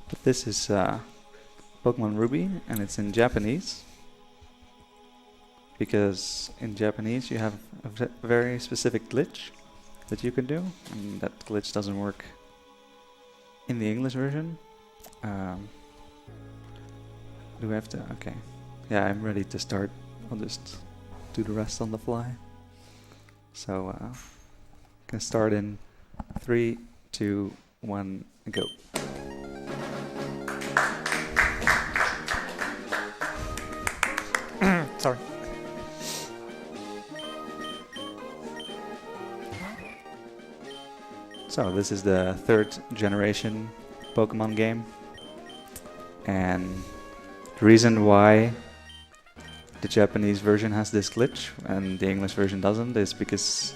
But this is Pokémon Ruby, and it's in Japanese. Because in Japanese you have a very specific glitch that you can do, and that glitch doesn't work in the English version. Do we have to? Okay. Yeah, I'm ready to start. I'll just do the rest on the fly. So, can start in 3, 2, 1, go. Sorry. So this is the 3rd generation Pokemon game, and the reason why the Japanese version has this glitch and the English version doesn't is because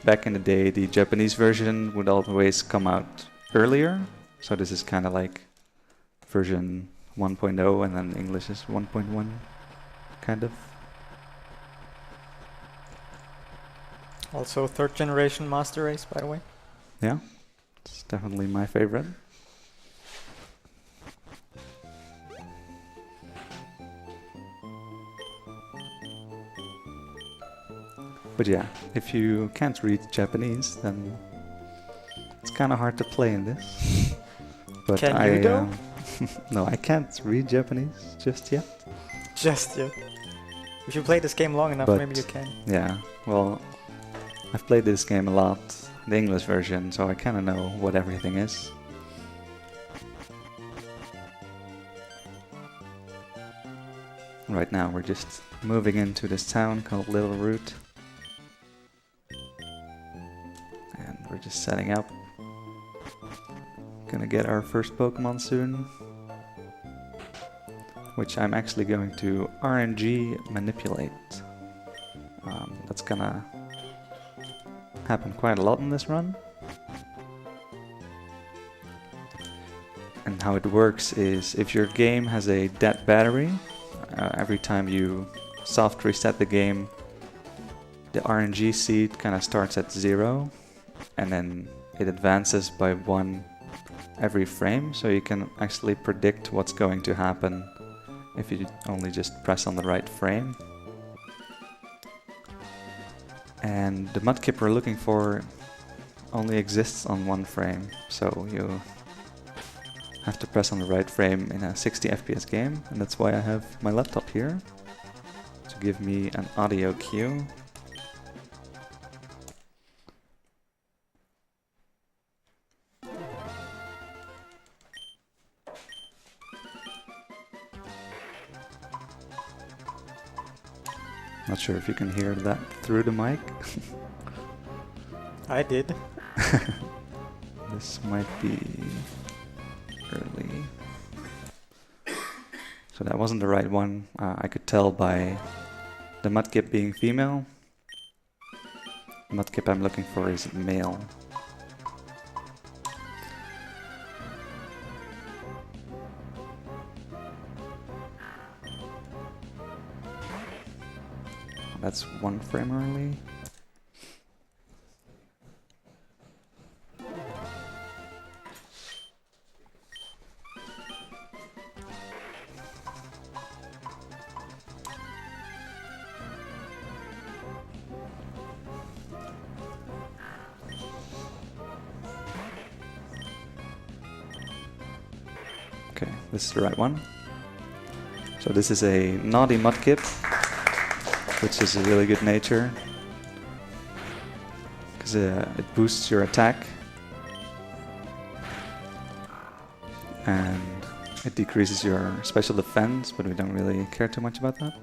back in the day the Japanese version would always come out earlier, so this is kind of like version 1.0 and then English is 1.1 kind of. Also 3rd generation Master Race, by the way. Yeah, it's definitely my favorite. But yeah, if you can't read Japanese, then it's kind of hard to play in this. But Can you though? No, I can't read Japanese just yet. Just yet. If you play this game long enough, But maybe you can. Yeah, well, I've played this game a lot, the English version, so I kind of know what everything is. Right now we're just moving into this town called Little Root. And we're just setting up. Gonna get our first Pokemon soon. Which I'm actually going to RNG manipulate. That's gonna happen quite a lot in this run. And how it works is if your game has a dead battery, every time you soft reset the game, the RNG seed kind of starts at 0 and then it advances by 1 every frame, so you can actually predict what's going to happen if you only just press on the right frame. And the mudkip we're looking for only exists on 1 frame, so you have to press on the right frame in a 60 FPS game, and that's why I have my laptop here to give me an audio cue. Not sure if you can hear that through the mic. I did. This might be early. So that wasn't the right one. I could tell by the mudkip being female. The mudkip I'm looking for is male. That's 1 frame early. Okay, this is the right one. So this is a naughty mudkip, which is a really good nature, because it boosts your attack and it decreases your special defense, but we don't really care too much about that.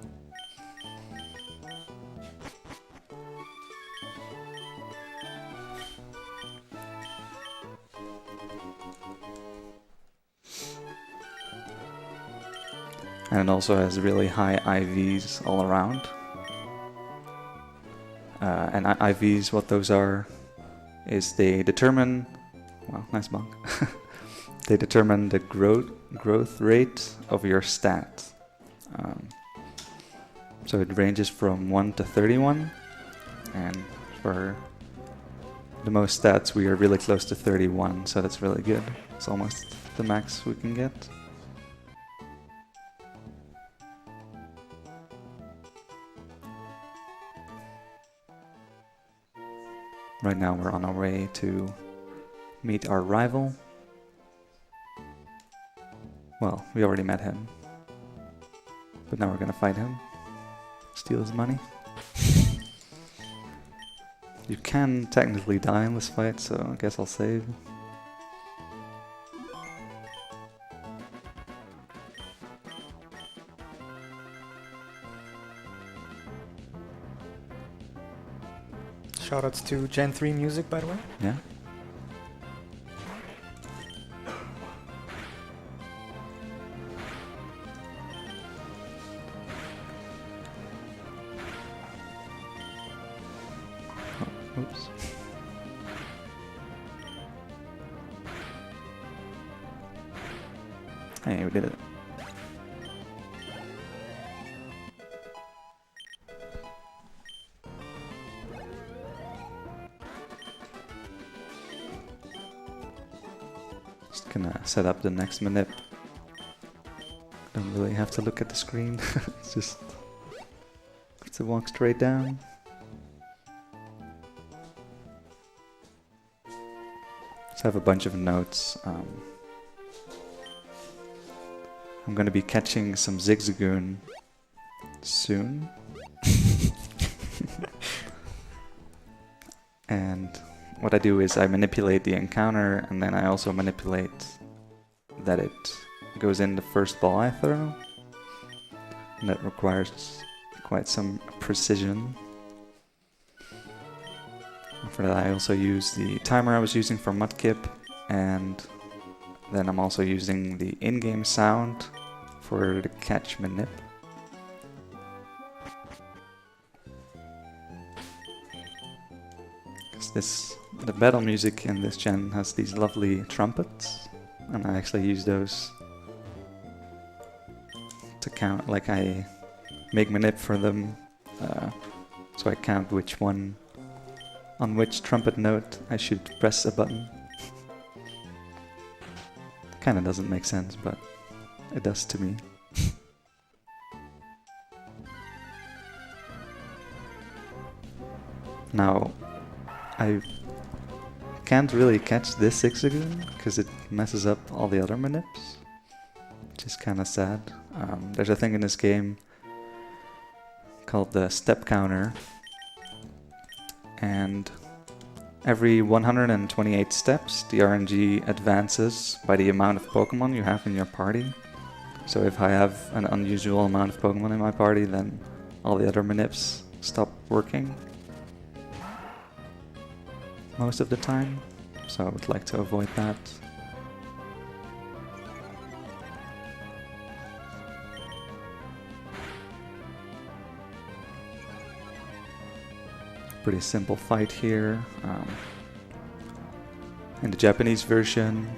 And it also has really high IVs all around. And IVs, what those are, is they determine, well, nice bug. They determine the growth rate of your stat. So it ranges from 1 to 31, and for the most stats, we are really close to 31, so that's really good. It's almost the max we can get. Right now we're on our way to meet our rival. Well, we already met him. But now we're gonna fight him. Steal his money. You can technically die in this fight, so I guess I'll save. Shoutouts to Gen 3 music, by the way. Yeah. Oh, oops. Hey, we did it. Just gonna set up the next manip. Don't really have to look at the screen. It's just have to walk straight down. So I have a bunch of notes. I'm gonna be catching some Zigzagoon soon. And what I do is I manipulate the encounter, and then I also manipulate that it goes in the first ball I throw. And that requires quite some precision. And for that I also use the timer I was using for Mudkip, and then I'm also using the in-game sound for the catch manip. The battle music in this gen has these lovely trumpets, and I actually use those to count, like I make manip for them, so I count which one, on which trumpet note I should press a button. Kinda doesn't make sense, but it does to me. Now, I can't really catch this Zigzagoon because it messes up all the other manips, which is kind of sad. There's a thing in this game called the step counter, and every 128 steps the RNG advances by the amount of Pokemon you have in your party. So if I have an unusual amount of Pokemon in my party, then all the other manips stop working most of the time, so I would like to avoid that. Pretty simple fight here. In the Japanese version,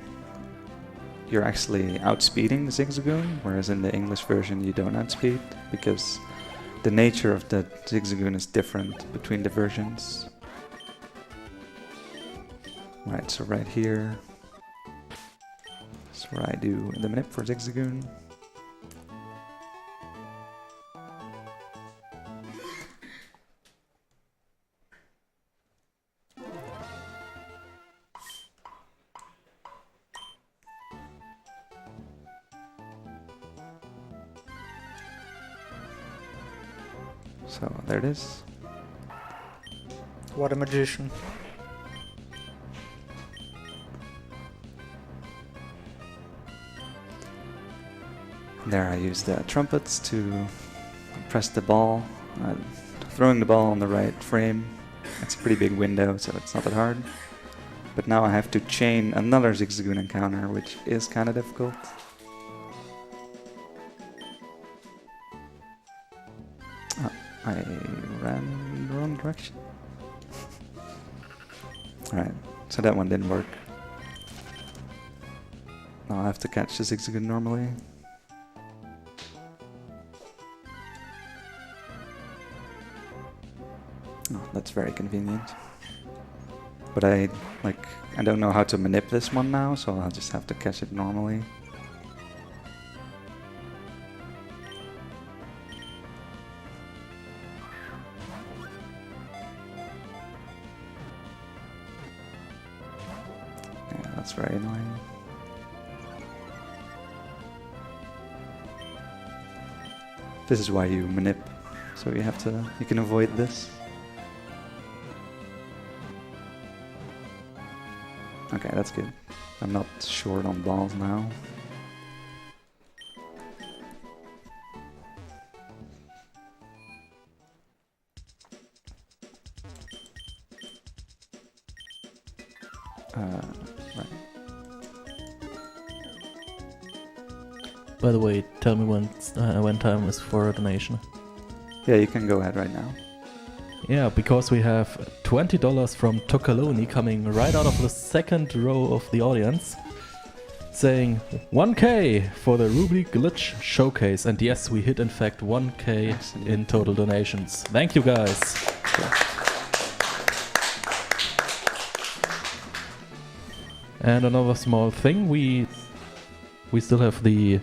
you're actually outspeeding the Zigzagoon, whereas in the English version you don't outspeed, because the nature of the Zigzagoon is different between the versions. Right, so right here, that's where I do the manip for Zigzagoon. So there it is. What a magician. There I use the trumpets to press the ball, throwing the ball on the right frame. It's a pretty big window, so it's not that hard. But now I have to chain another Zigzagoon encounter, which is kind of difficult. Oh, I ran the wrong direction. Alright, so that one didn't work. Now I have to catch the Zigzagoon normally. Oh, that's very convenient. But I don't know how to manip this one now, so I'll just have to catch it normally. Yeah, that's very annoying. This is why you manip, so you can avoid this. Okay, that's good. I'm not short on balls now. Right. By the way, tell me when time is for a donation. Yeah, you can go ahead right now. Yeah, because we have $20 from Tokaloni coming right out of the second row of the audience, saying 1K for the Ruby Glitch Showcase. And yes, we hit in fact 1K in total donations. Thank you guys. And another small thing, we still have the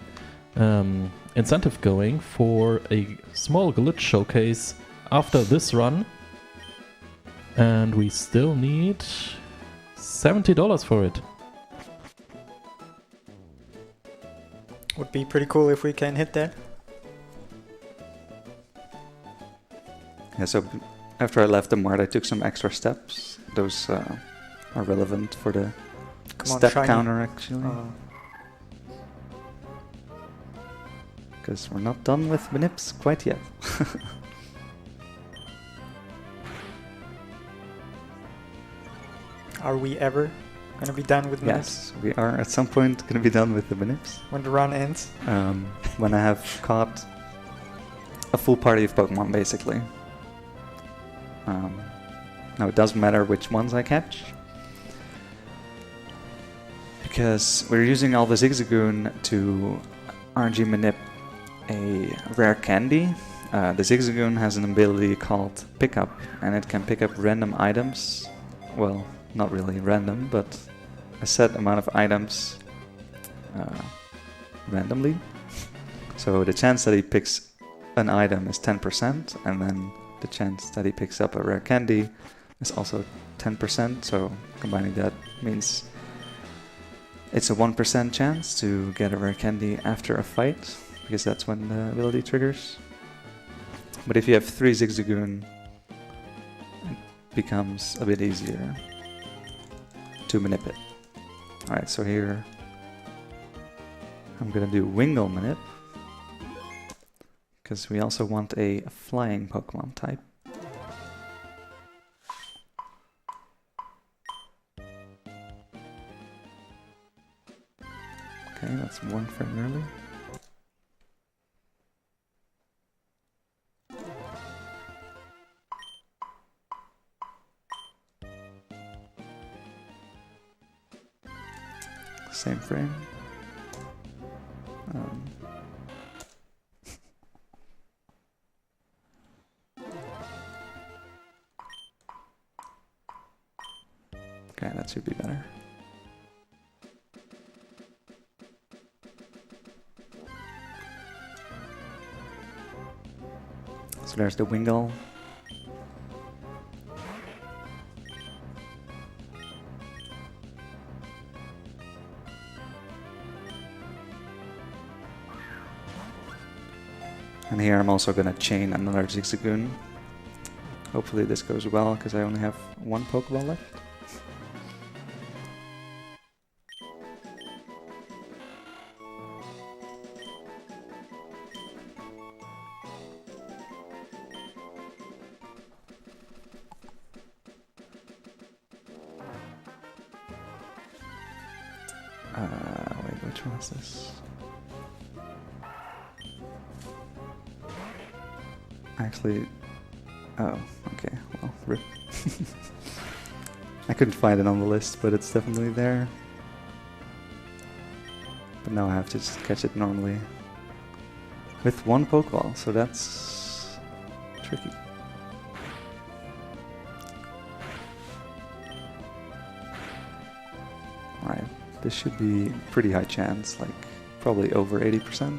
incentive going for a small glitch showcase after this run, and we still need $70 for it. Would be pretty cool if we can hit that. Yeah, so after I left the mart, I took some extra steps. Those are relevant for the step counter, actually. Because we're not done with manips quite yet. Are we ever gonna be done with manips? Yes, we are at some point gonna be done with the manips. When the run ends? When I have caught a full party of Pokemon, basically. Now it doesn't matter which ones I catch, because we're using all the Zigzagoon to RNG manip a rare candy. The Zigzagoon has an ability called Pickup, and it can pick up random items. Well, not really random, but a set amount of items randomly. So the chance that he picks an item is 10%, and then the chance that he picks up a rare candy is also 10%. So combining that means it's a 1% chance to get a rare candy after a fight, because that's when the ability triggers. But if you have 3 Zigzagoon, it becomes a bit easier to manip it. Alright, so here I'm gonna do Wingull manip, because we also want a flying Pokemon type. Okay, that's one frame early. Same frame. Okay, that should be better. So there's the Wingull. And here I'm also gonna chain another Zigzagoon. Hopefully this goes well, because I only have one Pokeball left. Wait, which one is this? Actually, oh, okay, well, rip. I couldn't find it on the list, but it's definitely there. But now I have to just catch it normally with one Pokeball, so that's tricky. this should be pretty high chance, like probably over 80%.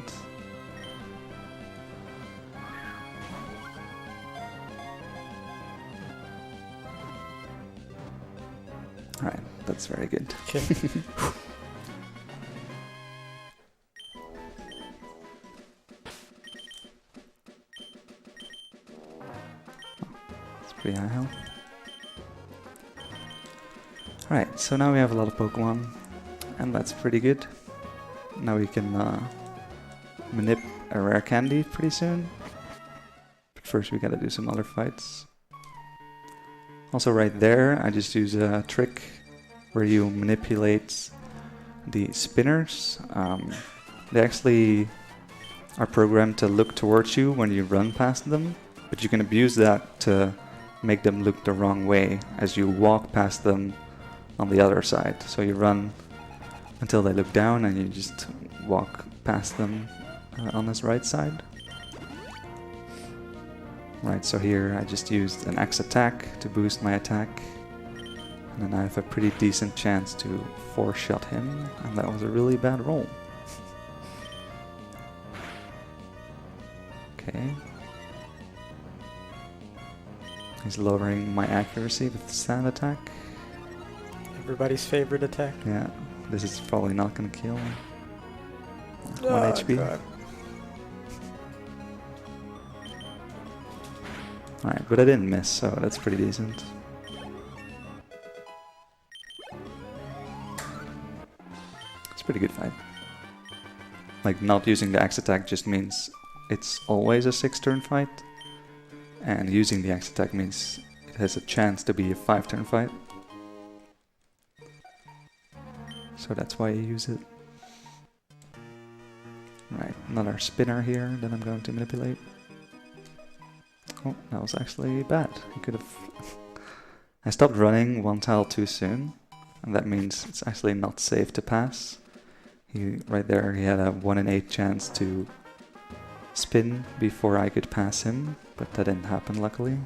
Alright, that's very good. Okay. It's pretty high health. Alright, so now we have a lot of Pokemon, and that's pretty good. Now we can manip a rare candy pretty soon. But first we gotta do some other fights. Also right there, I just use a trick where you manipulate the spinners. They actually are programmed to look towards you when you run past them, but you can abuse that to make them look the wrong way as you walk past them on the other side. So you run until they look down and you just walk past them on this right side. Right, so here I just used an X attack to boost my attack, and then I have a pretty decent chance to 4-shot him, and that was a really bad roll. Okay. He's lowering my accuracy with the sand attack. Everybody's favorite attack. Yeah, this is probably not gonna kill. 1 Oh, HP. God. Alright, but I didn't miss, so that's pretty decent. It's a pretty good fight. Like, not using the X attack just means it's always a 6-turn fight, and using the X attack means it has a chance to be a 5-turn fight. So that's why you use it. Right, another spinner here that I'm going to manipulate. Oh, that was actually bad. He could have... I stopped running 1 tile too soon, and that means it's actually not safe to pass. Right there, he had a 1 in 8 chance to spin before I could pass him, but that didn't happen, luckily.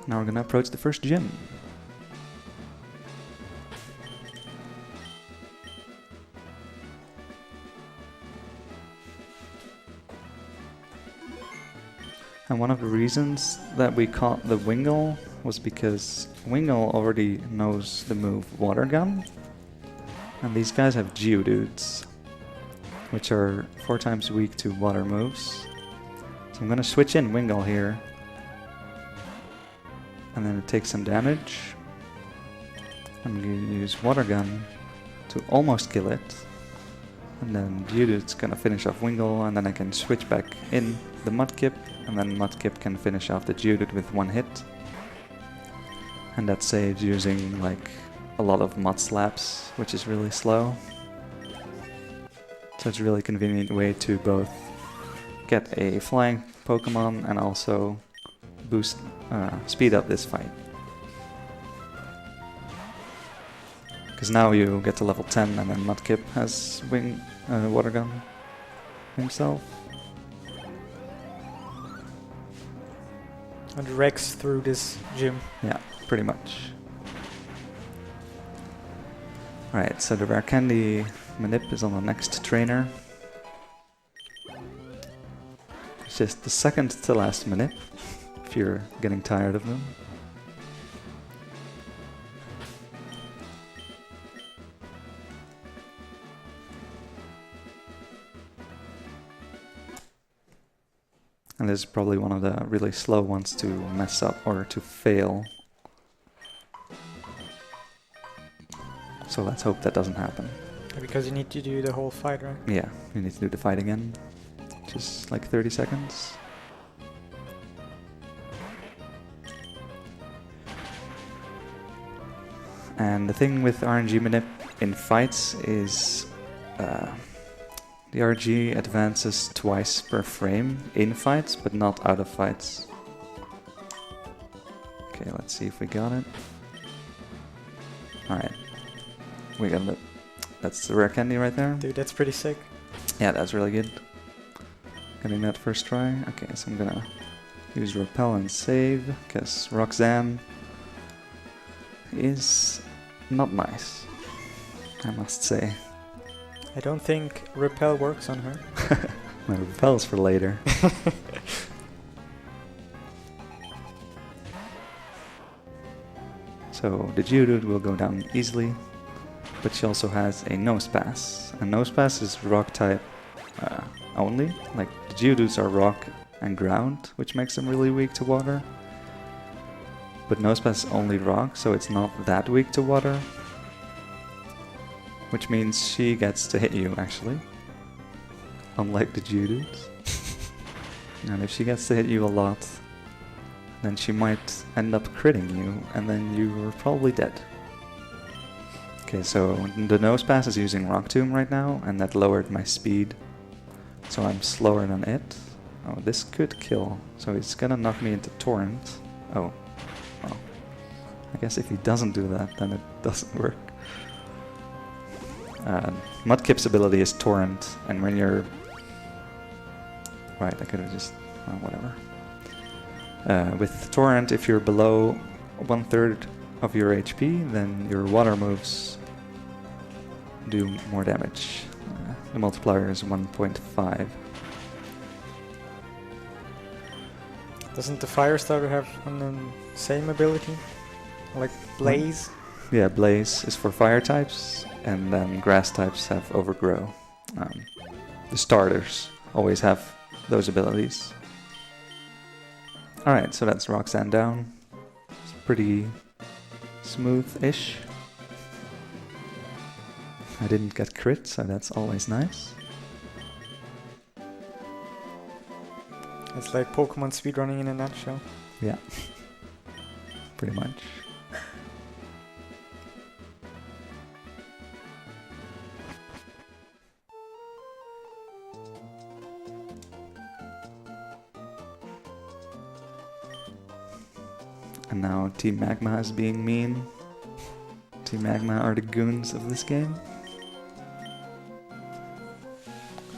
Now we're gonna approach the first gym. And one of the reasons that we caught the Wingull was because Wingull already knows the move Water Gun. And these guys have Geodudes, which are 4 times weak to water moves. So I'm gonna switch in Wingull here. And then it takes some damage. I'm gonna use Water Gun to almost kill it. And then Geodude's gonna finish off Wingull, and then I can switch back in the Mudkip, and then Mudkip can finish off the Geodude with 1 hit. And that saves using like a lot of Mud Slaps, which is really slow. So it's a really convenient way to both get a flying Pokemon and also boost, speed up this fight. Because now you get to level 10 and then Mudkip has Water Gun himself. And Rex through this gym. Yeah, pretty much. Alright, so the rare candy Manip is on the next trainer. It's just the second to last Manip, if you're getting tired of them. And this is probably one of the really slow ones to mess up or to fail. So let's hope that doesn't happen. Because you need to do the whole fight, right? Yeah, you need to do the fight again. Just like 30 seconds. And the thing with RNG Manip in fights is the RG advances twice per frame in fights, but not out of fights. Okay, let's see if we got it. Alright. We got it. That's the rare candy right there. Dude, that's pretty sick. Yeah, that's really good. Getting that first try. Okay, so I'm gonna use Repel and save, because Roxanne is not nice, I must say. I don't think Repel works on her. My Repel's for later. So the Geodude will go down easily, but she also has a Nose Pass. And Nose Pass is rock type only. Like the Geodudes are rock and ground, which makes them really weak to water. But Nose Pass is only rock, so it's not that weak to water. Which means she gets to hit you, actually. Unlike the Geodudes. And if she gets to hit you a lot, then she might end up critting you, and then you are probably dead. Okay, so the Nose Pass is using Rock Tomb right now, and that lowered my speed. So I'm slower than it. Oh, this could kill. So it's gonna knock me into Torrent. Oh, well. I guess if he doesn't do that, then it doesn't work. Mudkip's ability is Torrent, and when you're... Right, I could have just... well, whatever. With Torrent, if you're below 1/3 of your HP, then your water moves do more damage. The multiplier is 1.5. Doesn't the Fire Starter have the same ability? Like Blaze? Yeah, Blaze is for fire types, and then grass types have Overgrow. The starters always have those abilities. Alright, so that's Roxanne down. It's pretty smooth-ish. I didn't get crit, so that's always nice. It's like Pokemon speedrunning in a nutshell. Yeah, pretty much. And now Team Magma is being mean. Team Magma are the goons of this game.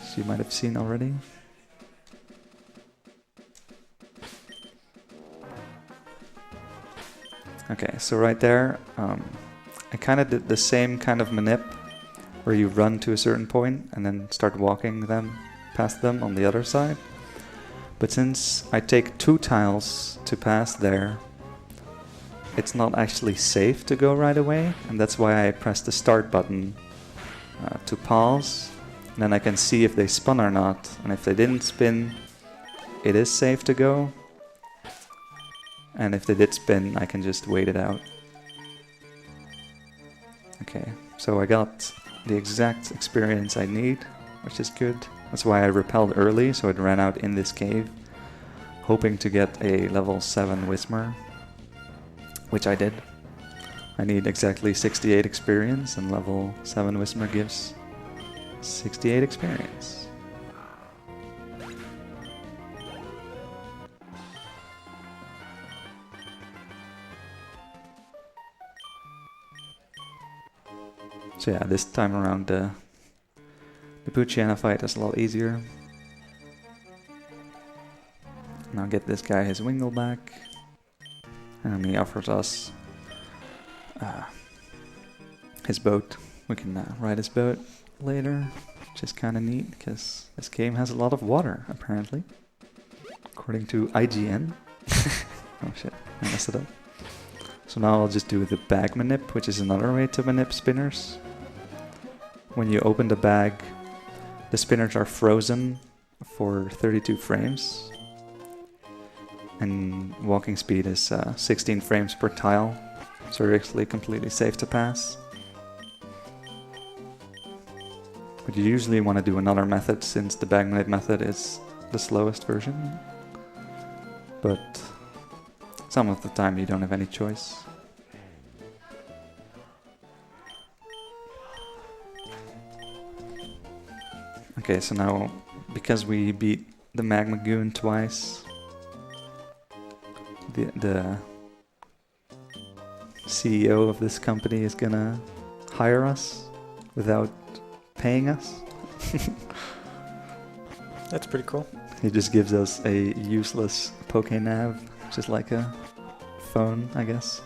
As you might have seen already. Okay, so right there, I kind of did the same kind of manip where you run to a certain point and then start walking them past them on the other side. But since I take 2 tiles to pass there, it's not actually safe to go right away, and that's why I press the start button to pause. And then I can see if they spun or not, and if they didn't spin, it is safe to go. And if they did spin, I can just wait it out. Okay, so I got the exact experience I need, which is good. That's why I repelled early, so it ran out in this cave, hoping to get a level 7 Whismur, which I did. I need exactly 68 experience, and level 7 Whismur gives 68 experience. So yeah, this time around the Poochyena fight is a lot easier. Now get this guy his Wingull back. And he offers us his boat. We can ride his boat later, which is kind of neat because this game has a lot of water, apparently. According to IGN. Oh shit, I messed it up. So now I'll just do the bag manip, which is another way to manip spinners. When you open the bag, the spinners are frozen for 32 frames. And walking speed is 16 frames per tile, so you're actually completely safe to pass. But you usually want to do another method, since the bag manip method is the slowest version. But some of the time you don't have any choice. Okay, so now, because we beat the Magma Goon twice, the CEO of this company is gonna hire us without paying us. That's pretty cool. He just gives us a useless Pokénav, which is like a phone, I guess.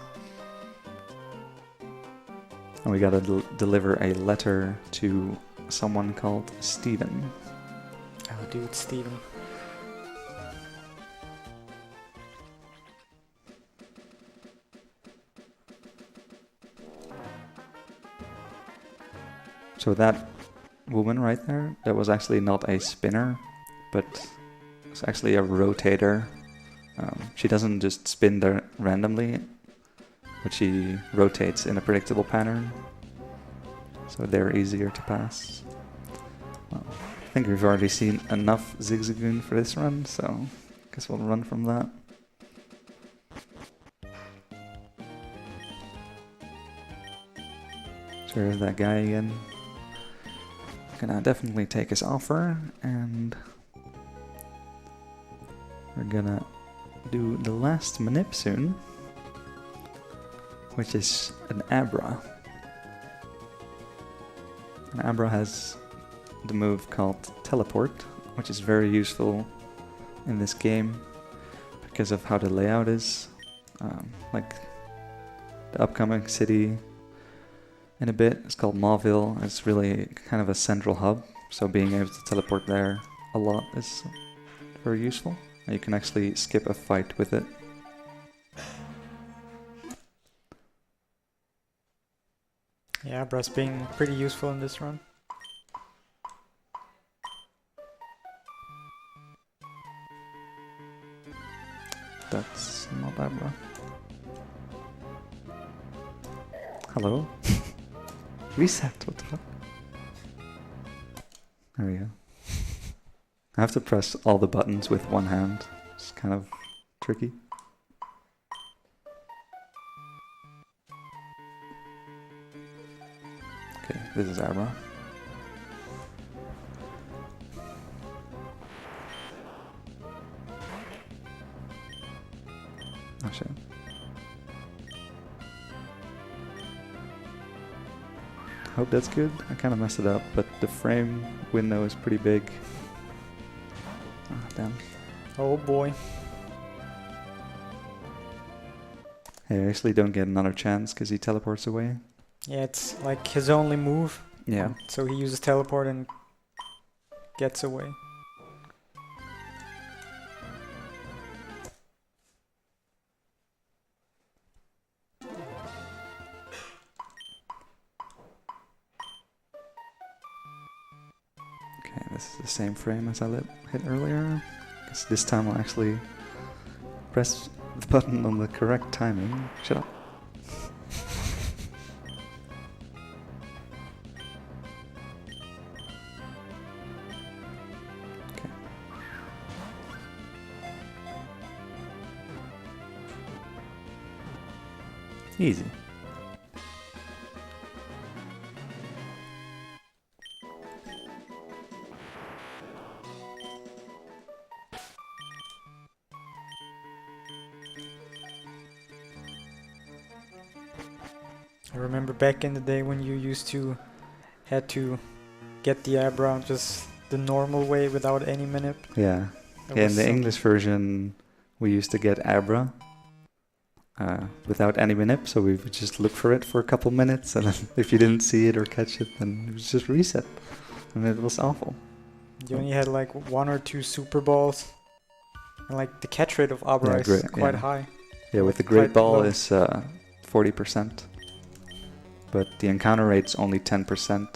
And we gotta deliver a letter to someone called Steven. Oh, dude, Steven. So that woman right there, that was actually not a spinner, but it's actually a rotator. She doesn't just spin there randomly, but she rotates in a predictable pattern, so they're easier to pass. Well, I think we've already seen enough Zigzagoon for this run, so I guess we'll run from that. So there's that guy again. Gonna definitely take his offer, and we're gonna do the last manip soon, which is an Abra. An Abra has the move called Teleport, which is very useful in this game because of how the layout is. Like the upcoming city in a bit, it's called Mauville. It's really kind of a central hub, so being able to teleport there a lot is very useful. And you can actually skip a fight with it. Yeah, Abra's being pretty useful in this run. That's not Abra. Hello? Reset, what the fuck? There we go. I have to press all the buttons with one hand. It's kind of tricky. Okay, this is Abra. Oh shit. Hope that's good. I kind of messed it up, but the frame window is pretty big. Ah, damn. Oh boy. Hey, I actually don't get another chance because he teleports away. Yeah, it's like his only move. Yeah. So he uses teleport and gets away. Okay, this is the same frame as I hit earlier. Guess this time I'll actually press the button on the correct timing. Shut up. Okay. Easy. I remember back in the day when you used to had to get the Abra just the normal way without any manip. Yeah. Yeah, in the English version we used to get Abra without any manip, so we would just look for it for a couple minutes, and then if you didn't see it or catch it, then it was just reset. And it was awful. You only had like 1 or 2 super balls. And like the catch rate of Abra Yeah, is great, quite yeah. high. Yeah, with the Quite great ball low. is 40%, but the encounter rate's only 10%.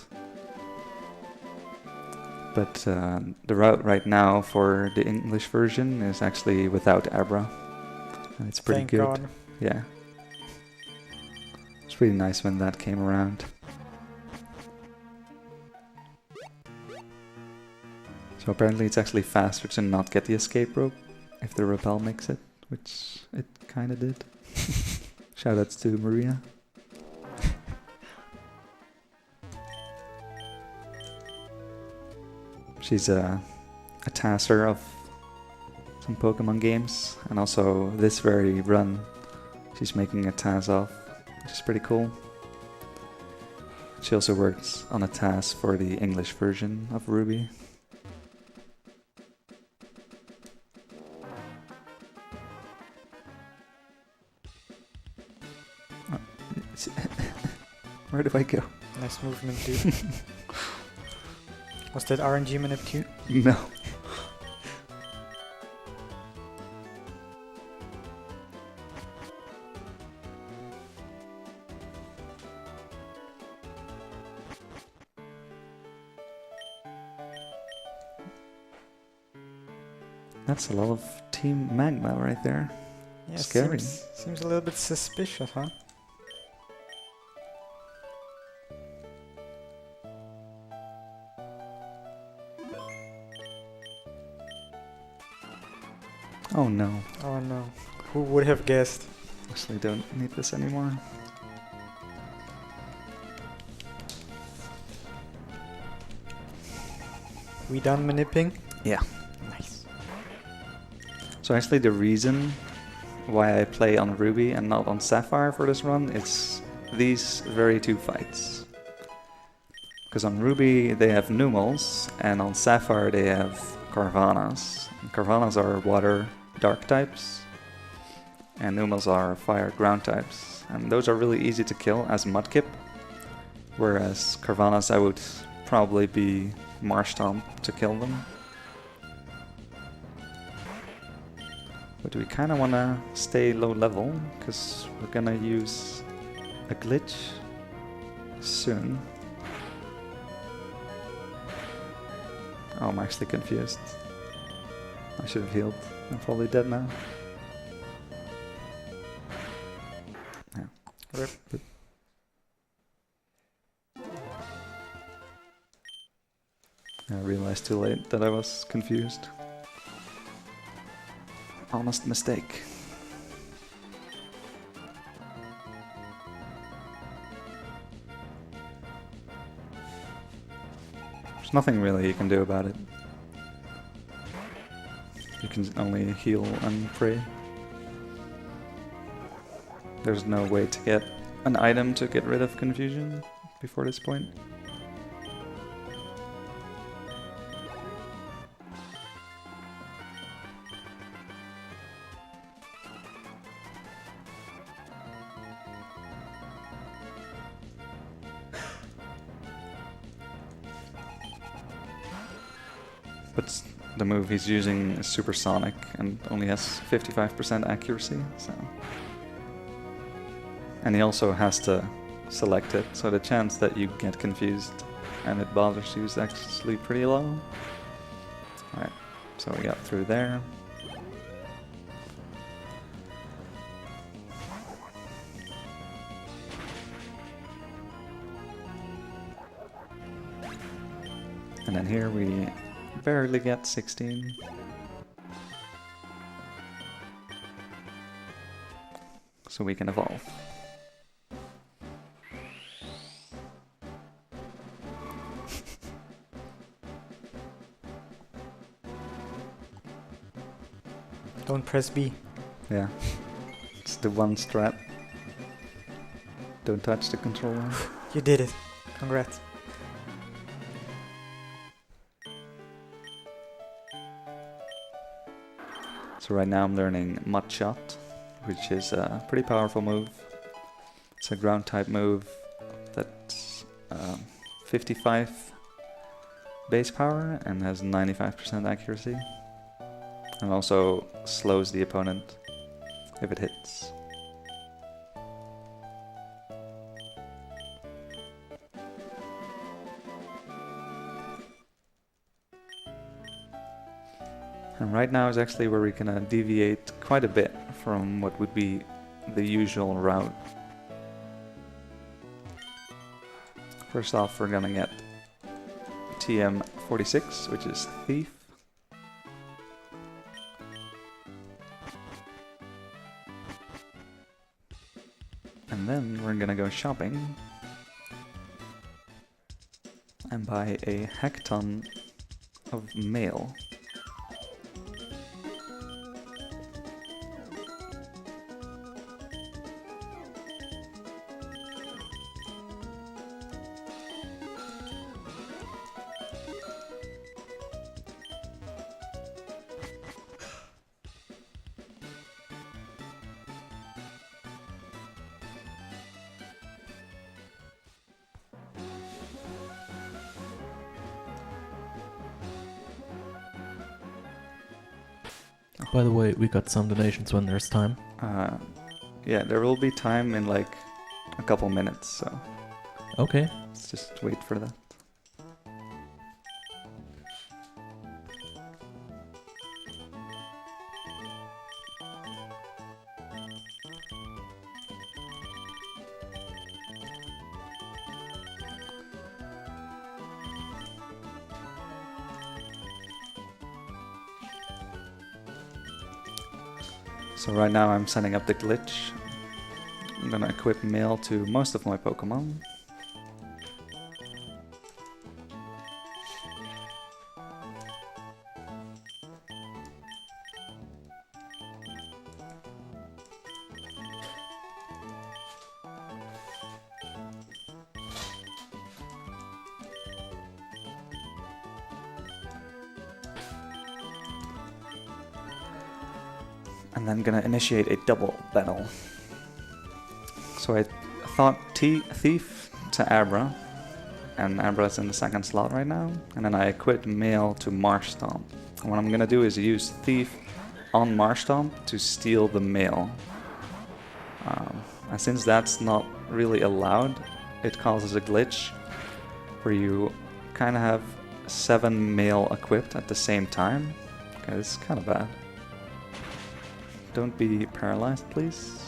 But the route right now for the English version is actually without Abra, and it's pretty Thank good. God. Yeah, it's pretty nice when that came around. So apparently it's actually faster to not get the escape rope if the rappel makes it, which it kinda did. Shoutouts to Maria. She's a tasser of some Pokemon games, and also this very run she's making a TAS of, which is pretty cool. She also works on a TAS for the English version of Ruby. Where do I go? Nice movement, dude. Was that RNG minute too? No. That's a lot of Team Magma right there. Yeah, Scary. Seems a little bit suspicious, huh? Oh no. Oh no. Who would have guessed? Actually don't need this anymore. We done manipping? Yeah. Nice. So actually the reason why I play on Ruby and not on Sapphire for this run is these very two fights. Because on Ruby they have Numels and on Sapphire they have Carvanas. And Carvanas are water dark types and Numels are fire ground types. And those are really easy to kill as Mudkip. Whereas Carvanas I would probably be Marsh Stomp to kill them. But we kind of want to stay low level, because we're gonna use a glitch soon. Oh, I'm actually confused. I should have healed. I'm probably dead now. Yeah. Rip. I realized too late that I was confused. Honest mistake. There's nothing really you can do about it. You can only heal and pray. There's no way to get an item to get rid of confusion before this point. But the move he's using is supersonic and only has 55% accuracy, so... And he also has to select it, so the chance that you get confused and it bothers you is actually pretty low. Alright, so we got through there. And then here we barely get 16. So we can evolve. Don't press B. Yeah, it's the one strat. Don't touch the controller. You did it. Congrats. So right now I'm learning Mud Shot, which is a pretty powerful move. It's a ground type move that's 55 base power and has 95% accuracy. And also slows the opponent if it hits. And right now is actually where we're gonna deviate quite a bit from what would be the usual route. First off, we're gonna get TM46, which is Thief. And then we're gonna go shopping and buy a heck-ton of mail. By the way, we got some donations when there's time. Yeah, there will be time in like a couple minutes, so Okay. let's just wait for that. So right now I'm setting up the glitch. I'm gonna equip mail to most of my Pokemon. And then gonna initiate a double battle. So I thought Thief to Abra, and Abra's in the second slot right now, and then I equip Mail to Marshtomp. And what I'm gonna do is use Thief on Marshtomp to steal the Mail. And since that's not really allowed, it causes a glitch where you kind of have 7 Mail equipped at the same time. Okay, this is kind of bad. Don't be paralyzed, please.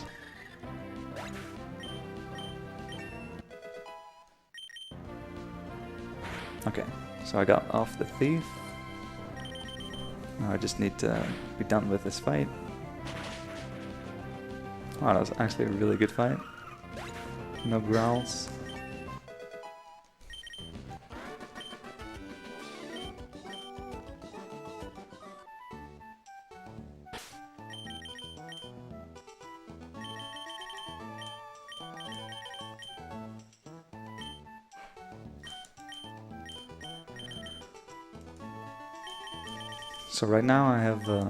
Okay, so I got off the Thief. Now I just need to be done with this fight. Oh, that was actually a really good fight. No growls. So right now I have the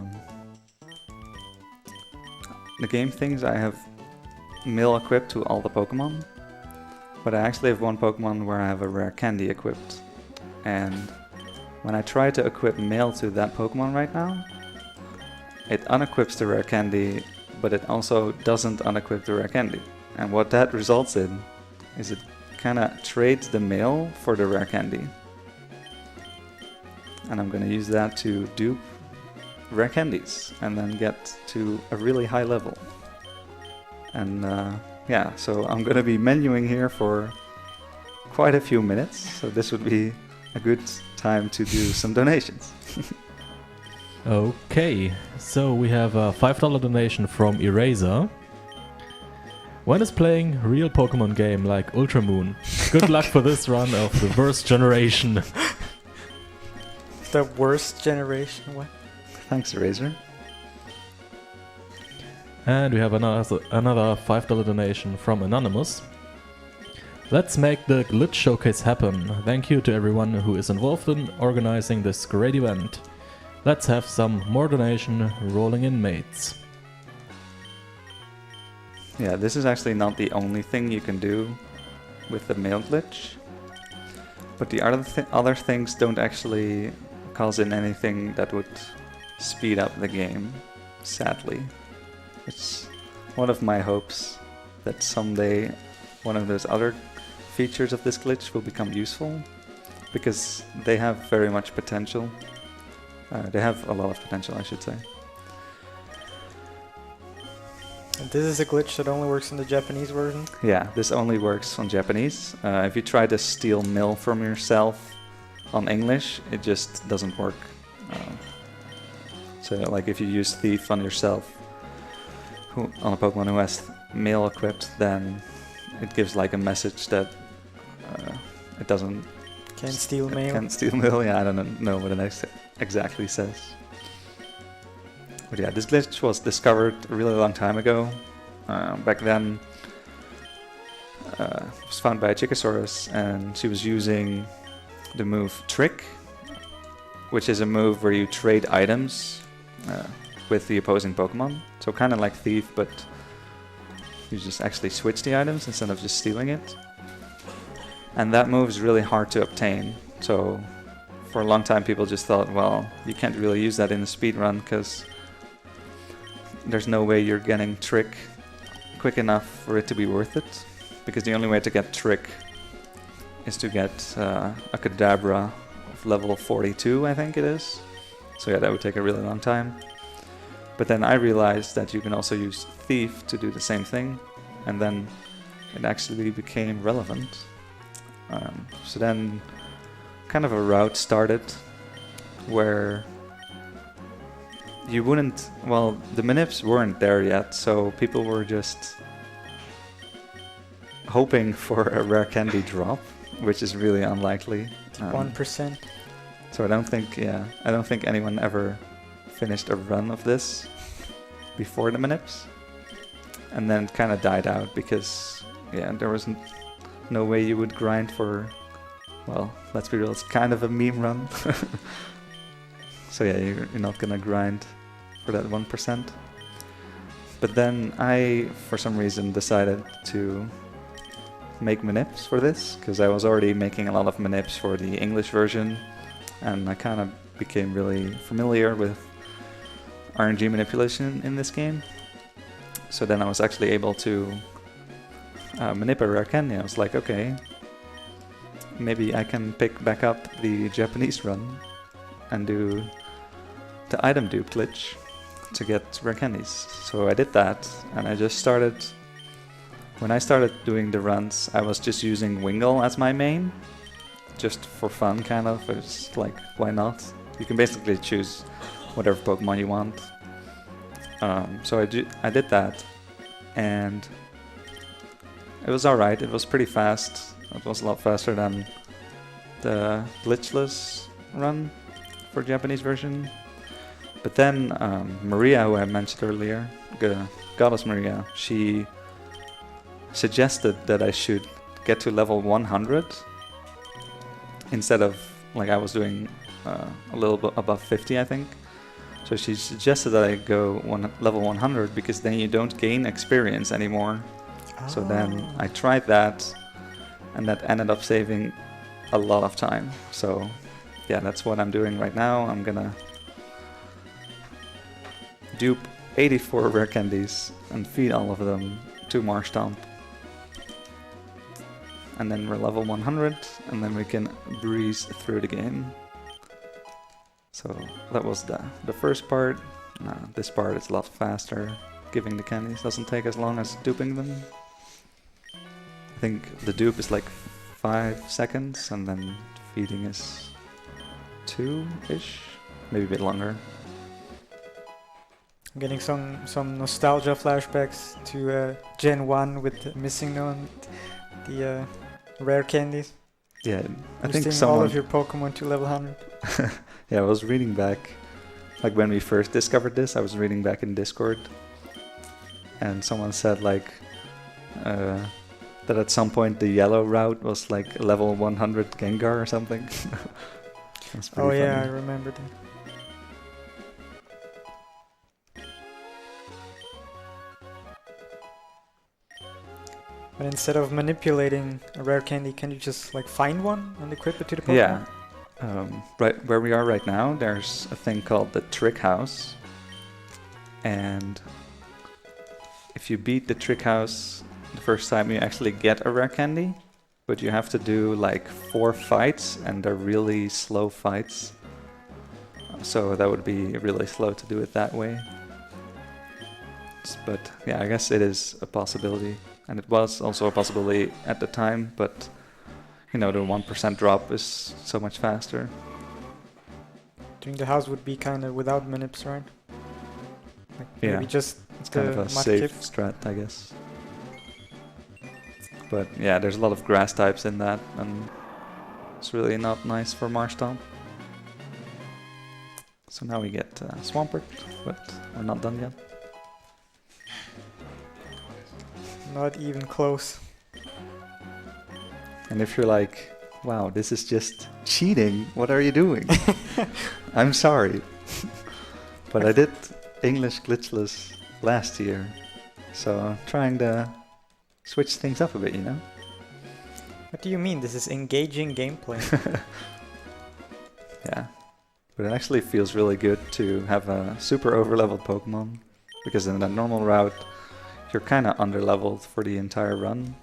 game things. I have Mill equipped to all the Pokemon, but I actually have one Pokemon where I have a rare candy equipped. And when I try to equip Mail to that Pokemon right now, it unequips the rare candy, but it also doesn't unequip the rare candy. And what that results in is it kind of trades the Mail for the rare candy. And I'm going to use that to dupe rare candies and then get to a really high level. And yeah, so I'm going to be menuing here for quite a few minutes, so this would be a good time to do some donations. Okay, so we have a $5 donation from Eraser. When is playing real Pokemon game like Ultramoon? Good luck for this run of the worst generation. The worst generation? What? Thanks, Razor. And we have another $5 donation from Anonymous. Let's make the glitch showcase happen. Thank you to everyone who is involved in organizing this great event. Let's have some more donation rolling in, mates. Yeah, this is actually not the only thing you can do with the mail glitch. But the other things don't actually cause in anything that would speed up the game, sadly. It's one of my hopes that someday one of those other features of this glitch will become useful, because they have very much potential. They have a lot of potential, I should say. And this is a glitch that only works in the Japanese version? Yeah, this only works on Japanese. If you try to steal mail from yourself on English, it just doesn't work. So like if you use Thief on yourself, on a Pokemon who has mail equipped, then it gives like a message that it doesn't... Can't steal mail. Can't steal mail, yeah, I don't know what it exactly says. But yeah, this glitch was discovered a really long time ago. Back then, it was found by a Chickasaurus, and she was using the move Trick, which is a move where you trade items with the opposing Pokemon. So kind of like Thief, but you just actually switch the items instead of just stealing it. And that move is really hard to obtain. So for a long time people just thought, well, you can't really use that in a speedrun because there's no way you're getting Trick quick enough for it to be worth it, because the only way to get Trick is to get a Kadabra of level 42, I think it is. So yeah, that would take a really long time. But then I realized that you can also use Thief to do the same thing, and then it actually became relevant. So then kind of a route started where you wouldn't, well, the Manips weren't there yet, so people were just hoping for a rare candy drop, which is really unlikely. 1%. So I don't think anyone ever finished a run of this before the Manips, and then kind of died out because there wasn't no way you would grind for, well, let's be real, it's kind of a meme run. So yeah, you're not gonna grind for that 1%. But then I, for some reason, decided to make Manips for this, because I was already making a lot of Manips for the English version, and I kind of became really familiar with RNG manipulation in this game. So then I was actually able to manip a rare candy. I was like, okay, maybe I can pick back up the Japanese run and do the item dupe glitch to get rare candies. So I did that, and I just started. When I started doing the runs, I was just using Wingull as my main, just for fun, kind of. It's like, why not? You can basically choose whatever Pokemon you want. So I did that, and it was alright. It was pretty fast. It was a lot faster than the glitchless run for Japanese version. But then Maria, who I mentioned earlier, Goddess Maria, she suggested that I should get to level 100 instead of, like, I was doing a little bit above 50, I think. So she suggested that I go level 100 because then you don't gain experience anymore. Oh. So then I tried that, and that ended up saving a lot of time. So yeah, that's what I'm doing right now. I'm gonna dupe 84 rare candies and feed all of them to Marshtomp. And then we're level 100, and then we can breeze through the game. So that was the first part. This part is a lot faster. Giving the candies doesn't take as long as duping them. I think the dupe is like 5 seconds, and then feeding is 2-ish, maybe a bit longer. I'm getting some nostalgia flashbacks to Gen 1 with missing on the rare candies. Yeah, I think Boosting someone... all of your Pokemon to level 100. Yeah, I was reading back, like when we first discovered this, I was reading back in Discord, and someone said like that at some point the yellow route was like level 100 Gengar or something. Oh yeah, I remember that. But instead of manipulating a rare candy, can you just like find one and equip it to the Pokemon? Yeah. Right where we are right now, there's a thing called the Trick House, and if you beat the Trick House the first time, you actually get a rare candy, but you have to do like 4 fights, and they're really slow fights, so that would be really slow to do it that way. But yeah, I guess it is a possibility, and it was also a possibility at the time, but you know, the 1% drop is so much faster. Doing the house would be kind of without Manips, right? Like yeah, maybe just it's kind of a safe strat, I guess. But yeah, there's a lot of grass types in that, and it's really not nice for Marshtomp. So now we get Swampert, but we're not done yet. Not even close. And if you're like, wow, this is just cheating, what are you doing? I'm sorry. But I did English glitchless last year, so I'm trying to switch things up a bit, you know? What do you mean? This is engaging gameplay. Yeah. But it actually feels really good to have a super overleveled Pokemon because in the normal route you're kind of underleveled for the entire run,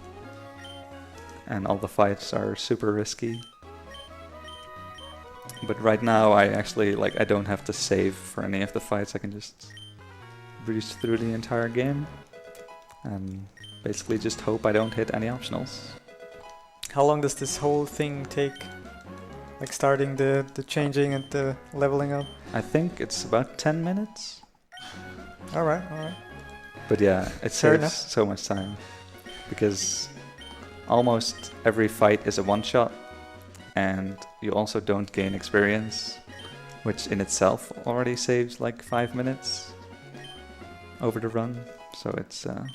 and all the fights are super risky. But right now I actually, like, I don't have to save for any of the fights. I can just breeze through the entire game and basically just hope I don't hit any optionals. How long does this whole thing take? Like starting the changing and the leveling up? I think it's about 10 minutes. Alright. But yeah, it Fair saves enough. so much time, because almost every fight is a one-shot, and you also don't gain experience, which in itself already saves like 5 minutes over the run. So it's, yeah.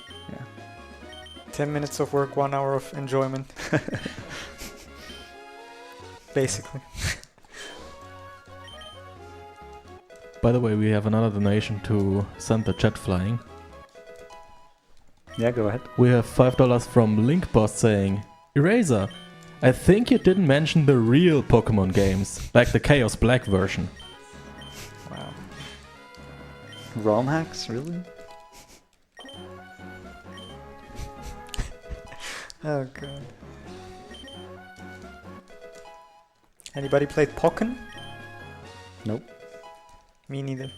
10 minutes of work, 1 hour of enjoyment. Basically. By the way, we have another donation to send the chat flying. Yeah, go ahead. We have $5 from Linkboss saying, Eraser, I think you didn't mention the real Pokemon games, like the Chaos Black version. Wow. ROM hacks, really? Oh god. Anybody played Pokken? Nope. Me neither.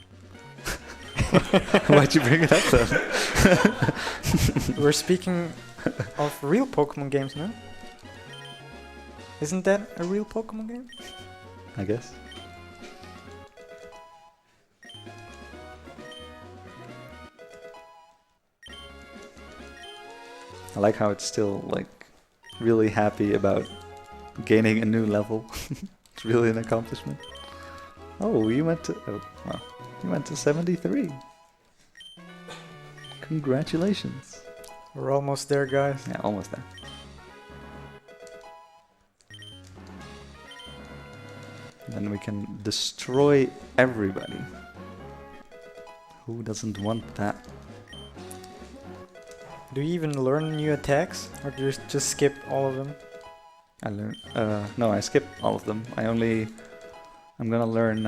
Why'd you bring it up then? We're speaking of real Pokemon games, no? Isn't that a real Pokemon game? I guess. I like how it's still, like, really happy about gaining a new level. It's really an accomplishment. Oh, you went to... Oh, well, you went to 73. Congratulations. We're almost there, guys. Yeah, almost there. Then we can destroy everybody. Who doesn't want that? Do you even learn new attacks? Or do you just skip all of them? I learned. No, I skipped all of them. I'm gonna learn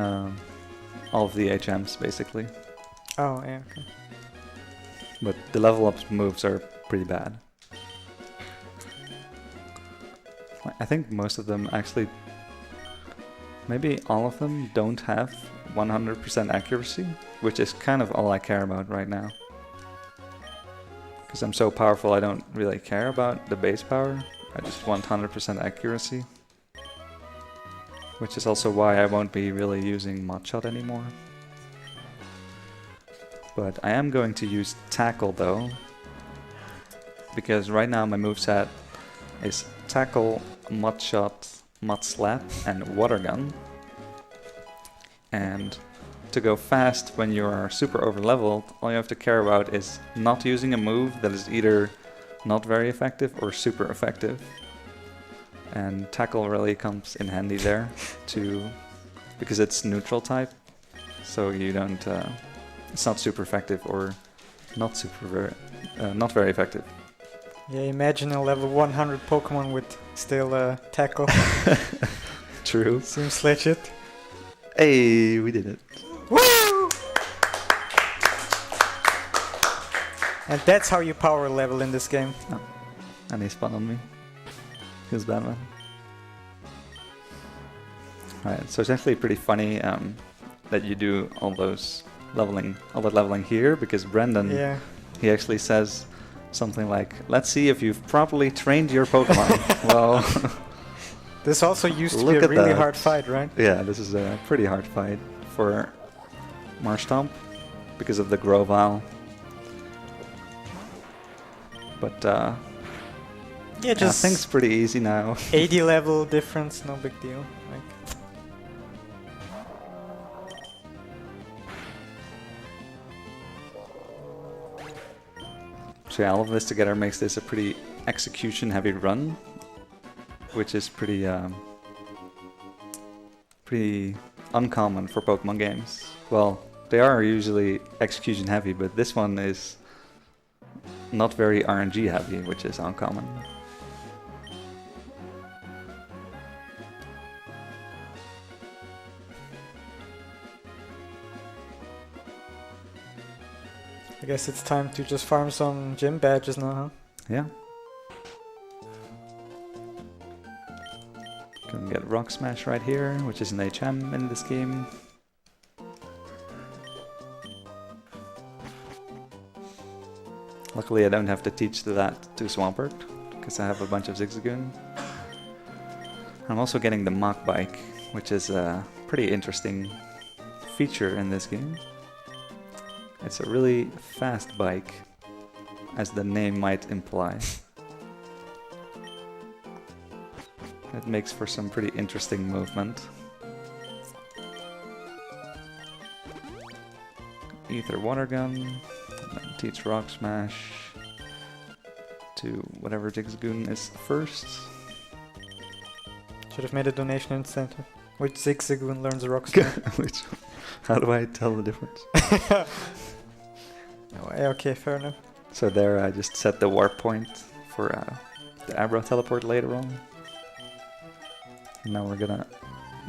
all of the HMs basically. Oh, yeah, okay. But the level up moves are pretty bad. I think most of them actually, maybe all of them don't have 100% accuracy, which is kind of all I care about right now. Because I'm so powerful, I don't really care about the base power. I just want 100% accuracy. Which is also why I won't be really using Mod Shot anymore. But I am going to use Tackle though. Because right now my moveset is Tackle, Mod Shot, Mod Slap and Water Gun. And to go fast when you are super over leveled, all you have to care about is not using a move that is either not very effective or super effective. And Tackle really comes in handy there too, because it's neutral type, so you don't, it's not super effective or not very effective. Yeah, imagine a level 100 Pokemon with still Tackle. True. Seems legit. Hey, we did it. Woo! And that's how you power level in this game. Oh, and he spun on me. Who's Batman? Alright, so it's actually pretty funny that you do all that leveling here, because Brendan, Yeah. he actually says something like, let's see if you've properly trained your Pokemon. Well, This also used to Look be a at really that. hard fight, right? yeah, this is a pretty hard fight for Marshtomp because of the Grovyle. But Yeah, just things pretty easy now. 80 level difference, no big deal. Like, So yeah, all of this together makes this a pretty execution-heavy run, which is pretty uncommon for Pokemon games. Well, they are usually execution-heavy, but this one is not very RNG-heavy, which is uncommon. guess it's time to just farm some gym badges now, huh? Yeah. Can get Rock Smash right here, which is an HM in this game. Luckily I don't have to teach that to Swampert, because I have a bunch of Zigzagoon. I'm also getting the Mach Bike, which is a pretty interesting feature in this game. It's a really fast bike, as the name might imply. It makes for some pretty interesting movement. Ether Water Gun, and then teach Rock Smash to whatever Zigzagoon is first. Should have made a donation incentive. Which Zigzagoon learns Rock Smash? Which, how do I tell the difference? Oh, yeah, okay, fair enough. So there I just set the warp point for the Abra teleport later on. Now we're gonna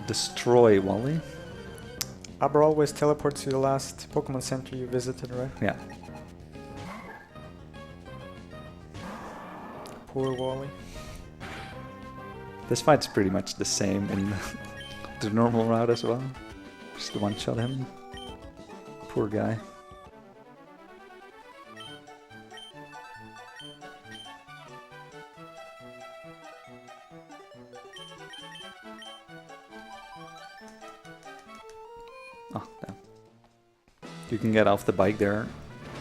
destroy Wally. Abra always teleports to the last Pokemon Center you visited, right? Yeah. Poor Wally. This fight's pretty much the same in the normal route as well. Just one-shot him. Poor guy. Oh, damn. You can get off the bike there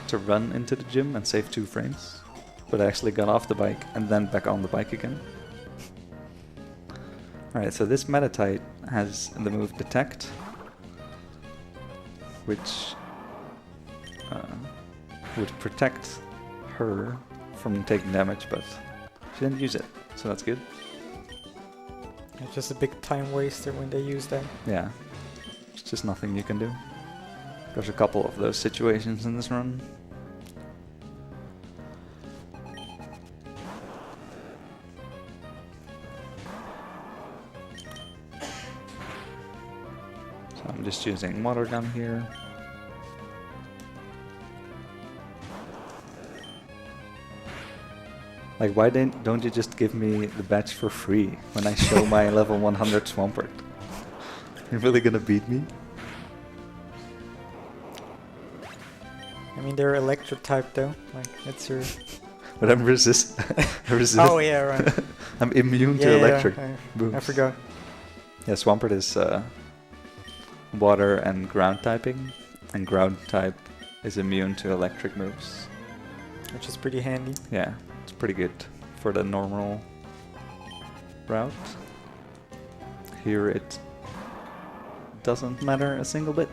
to run into the gym and save 2 frames. But I actually got off the bike and then back on the bike again. Alright, so this Meditite has the move Detect, which would protect her from taking damage, but she didn't use it, so that's good. It's just a big time waster when they use that. Yeah, it's just nothing you can do. There's a couple of those situations in this run. So I'm just using Water Gun here. Like, why don't you just give me the badge for free when I show my level 100 Swampert? You're really gonna beat me? I mean, they're electric type though. Like, that's your. But I'm resist. Oh yeah, right. I'm immune to electric booms. I forgot. Yeah, Swampert is water and ground typing, and ground type is immune to electric moves. Which is pretty handy. Yeah, it's pretty good for the normal route. Here it doesn't matter a single bit.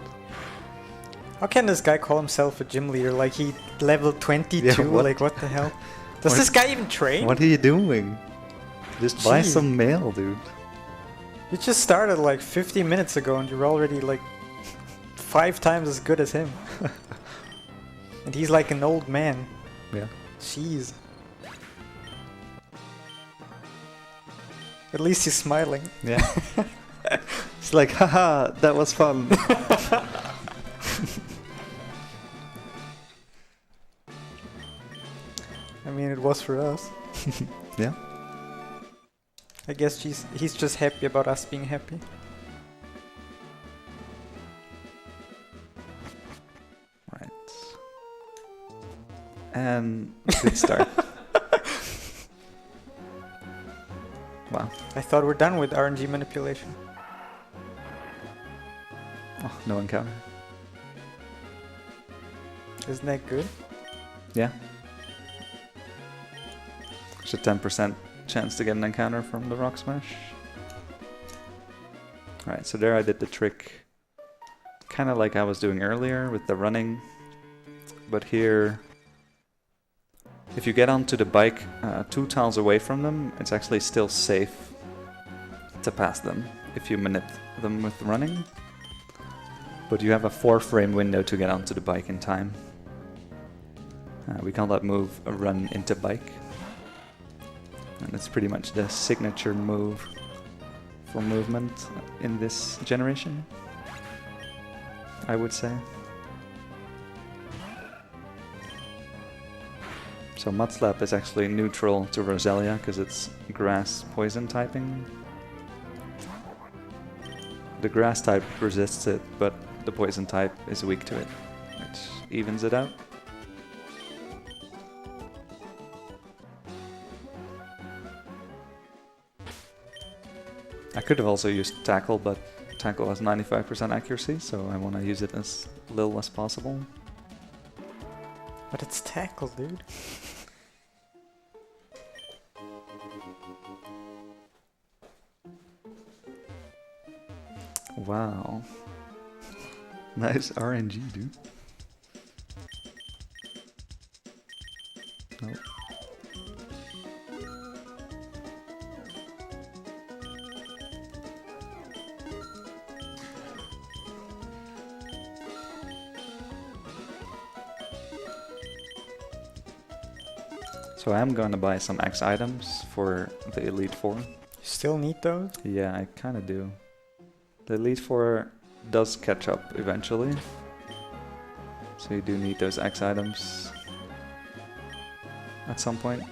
How can this guy call himself a gym leader? Like, he level 22? Yeah, what? Like, what the hell? Does this guy even train? What are you doing? Just buy Jeez. some mail, dude. You just started like 50 minutes ago and you're already like 5 times as good as him. And he's like an old man. Yeah. Jeez. At least he's smiling. Yeah. It's like, haha, that was fun. I mean, it was for us. Yeah. I guess he's just happy about us being happy. Right. And good start. Wow. I thought we're done with RNG manipulation. Oh, no encounter. Isn't that good? Yeah. There's a 10% chance to get an encounter from the Rock Smash. Alright, so there I did the trick kind of like I was doing earlier with the running. But here, if you get onto the bike 2 tiles away from them, it's actually still safe to pass them if you manip them with running. But you have a 4-frame window to get onto the bike in time. We call that move a run into bike. And it's pretty much the signature move for movement in this generation, I would say. So Mudslap is actually neutral to Roselia because it's grass poison typing. The grass type resists it, but the poison type is weak to it, which evens it out. I could have also used Tackle, but Tackle has 95% accuracy, so I want to use it as little as possible. But it's Tackle, dude. Wow. Nice RNG, dude. Nope. So I am going to buy some X items for the Elite Four. You still need those? Yeah, I kind of do. The Elite Four does catch up eventually. So you do need those X items at some point.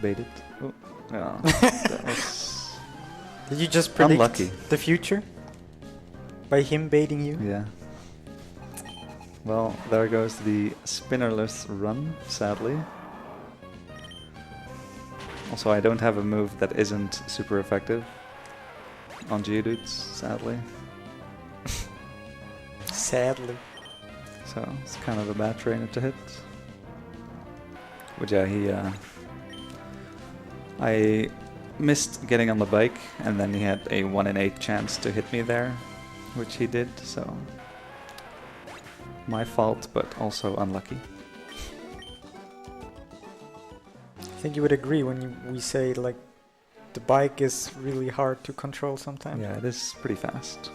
Baited. Oh, yeah, that was Did you just predict unlucky. the future? By him baiting you? Yeah. Well, there goes the spinnerless run, sadly. Also, I don't have a move that isn't super effective on Geodudes, sadly. Sadly. So, it's kind of a bad trainer to hit. But yeah, I missed getting on the bike, and then he had a 1 in 8 chance to hit me there, which he did, so... My fault, but also unlucky. I think you would agree when we say, like, the bike is really hard to control sometimes. Yeah, it is pretty fast.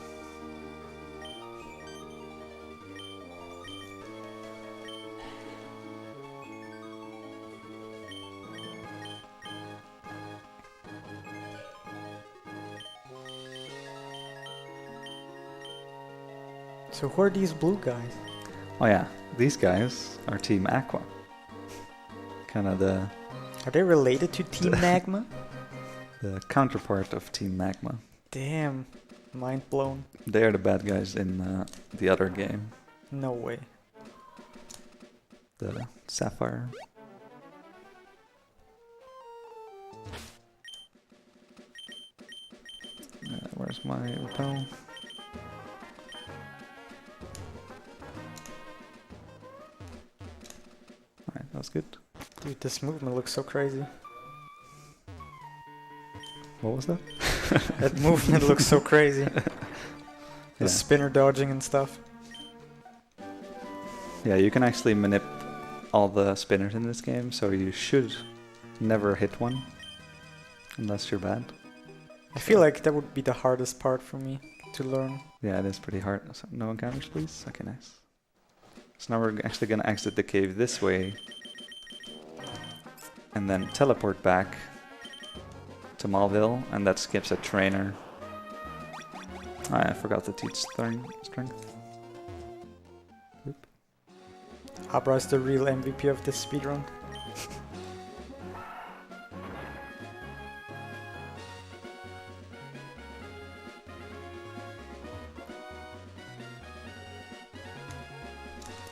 So who are these blue guys? Oh yeah, these guys are Team Aqua. Kind of the Are they related to Team Magma? the counterpart of Team Magma. Damn. Mind blown. They are the bad guys in the other game, No way. the Sapphire. Where's my repel? Alright, that was good. Dude, this movement looks so crazy. What was that? That movement looks so crazy. The Yeah. spinner dodging and stuff. Yeah, you can actually manip all the spinners in this game, so you should never hit one. Unless you're bad. I feel like that would be the hardest part for me to learn. Yeah, it is pretty hard. So no encounters, please? Okay, nice. So now we're actually gonna exit the cave this way. And then teleport back to Malville, and that skips a trainer. I forgot to teach strength. Oop. Abra is the real MVP of this speedrun.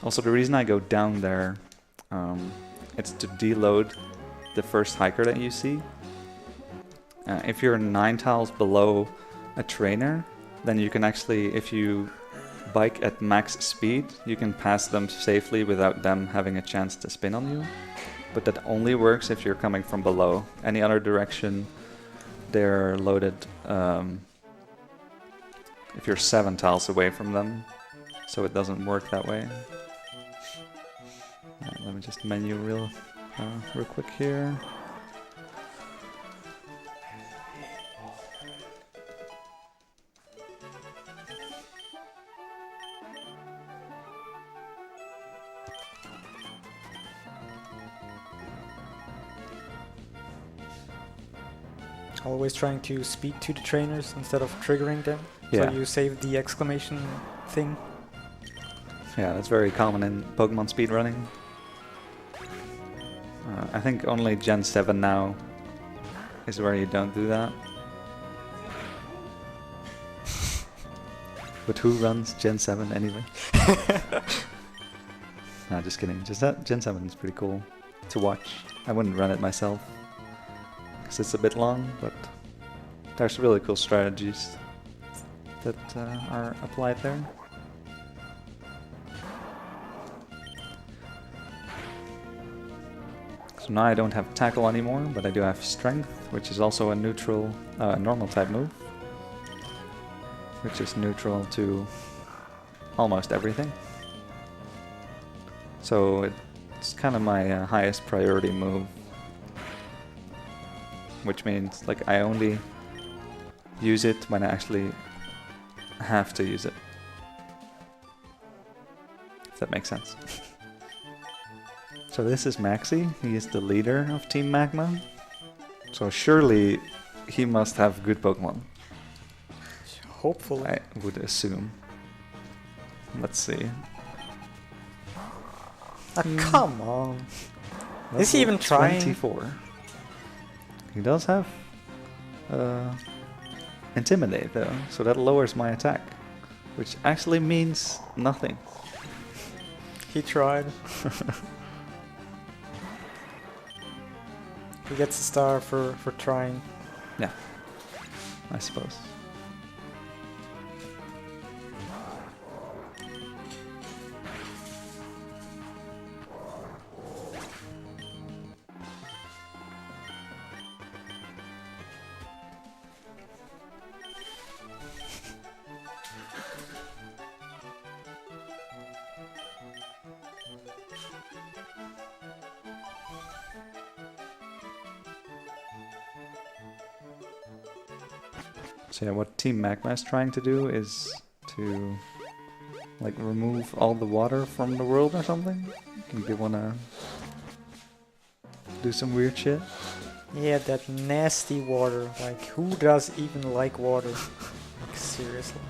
Also, the reason I go down there, it's to deload the first hiker that you see. If you're 9 tiles below a trainer, then you can actually, if you bike at max speed, you can pass them safely without them having a chance to spin on you. But that only works if you're coming from below. Any other direction, they're loaded if you're 7 tiles away from them. So it doesn't work that way. Let me just menu real quick here. Always trying to speak to the trainers instead of triggering them. Yeah. So you save the exclamation thing. Yeah, that's very common in Pokemon speedrunning. I think only Gen 7 now is where you don't do that. But who runs Gen 7 anyway? Nah, just kidding. Gen 7 is pretty cool to watch. I wouldn't run it myself, because it's a bit long, but there's really cool strategies that are applied there. So now I don't have tackle anymore, but I do have strength, which is also a neutral, normal type move, which is neutral to almost everything. So it's kind of my highest priority move, which means like I only use it when I actually have to use it. If that makes sense. So this is Maxi. He is the leader of Team Magma. So surely he must have good Pokemon. Hopefully. I would assume. Let's see. Come on. Is he even trying? 24. He does have Intimidate though, so that lowers my attack, which actually means nothing. He tried. He gets a star for trying. Yeah, I suppose. So yeah, what Team Magma is trying to do is to like remove all the water from the world or something. They wanna do some weird shit. Yeah, that nasty water. Like, who does even like water? Like, seriously.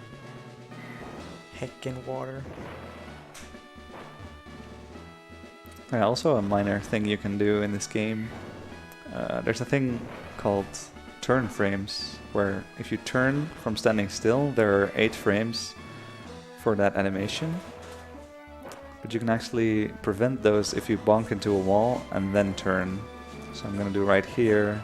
Heckin' water. Yeah, also a minor thing you can do in this game. There's a thing called turn frames, where if you turn from standing still, there are 8 frames for that animation. But you can actually prevent those if you bonk into a wall and then turn. So I'm gonna do right here.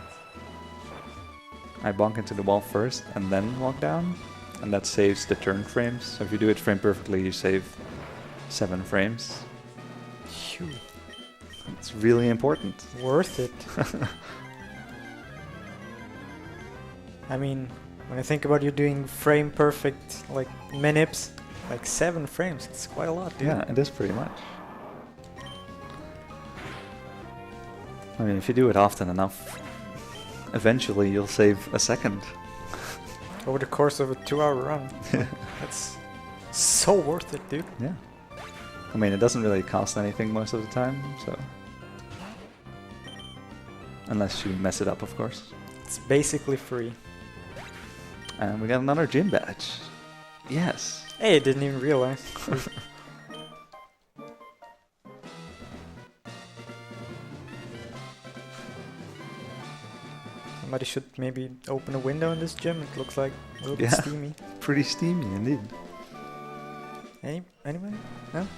I bonk into the wall first and then walk down, and that saves the turn frames. So if you do it frame perfectly, you save 7 frames. Phew. It's really important. Worth it. I mean, when I think about you doing frame perfect, like minips, like 7 frames, it's quite a lot, dude. Yeah, it is pretty much. I mean, if you do it often enough, eventually you'll save a second. Over the course of a 2-hour run. That's so worth it, dude. Yeah. I mean, it doesn't really cost anything most of the time, so... Unless you mess it up, of course. It's basically free. And we got another gym badge. Yes. Hey, I didn't even realize. Somebody should maybe open a window in this gym. It looks like a little bit steamy. Pretty steamy indeed. Anybody? No?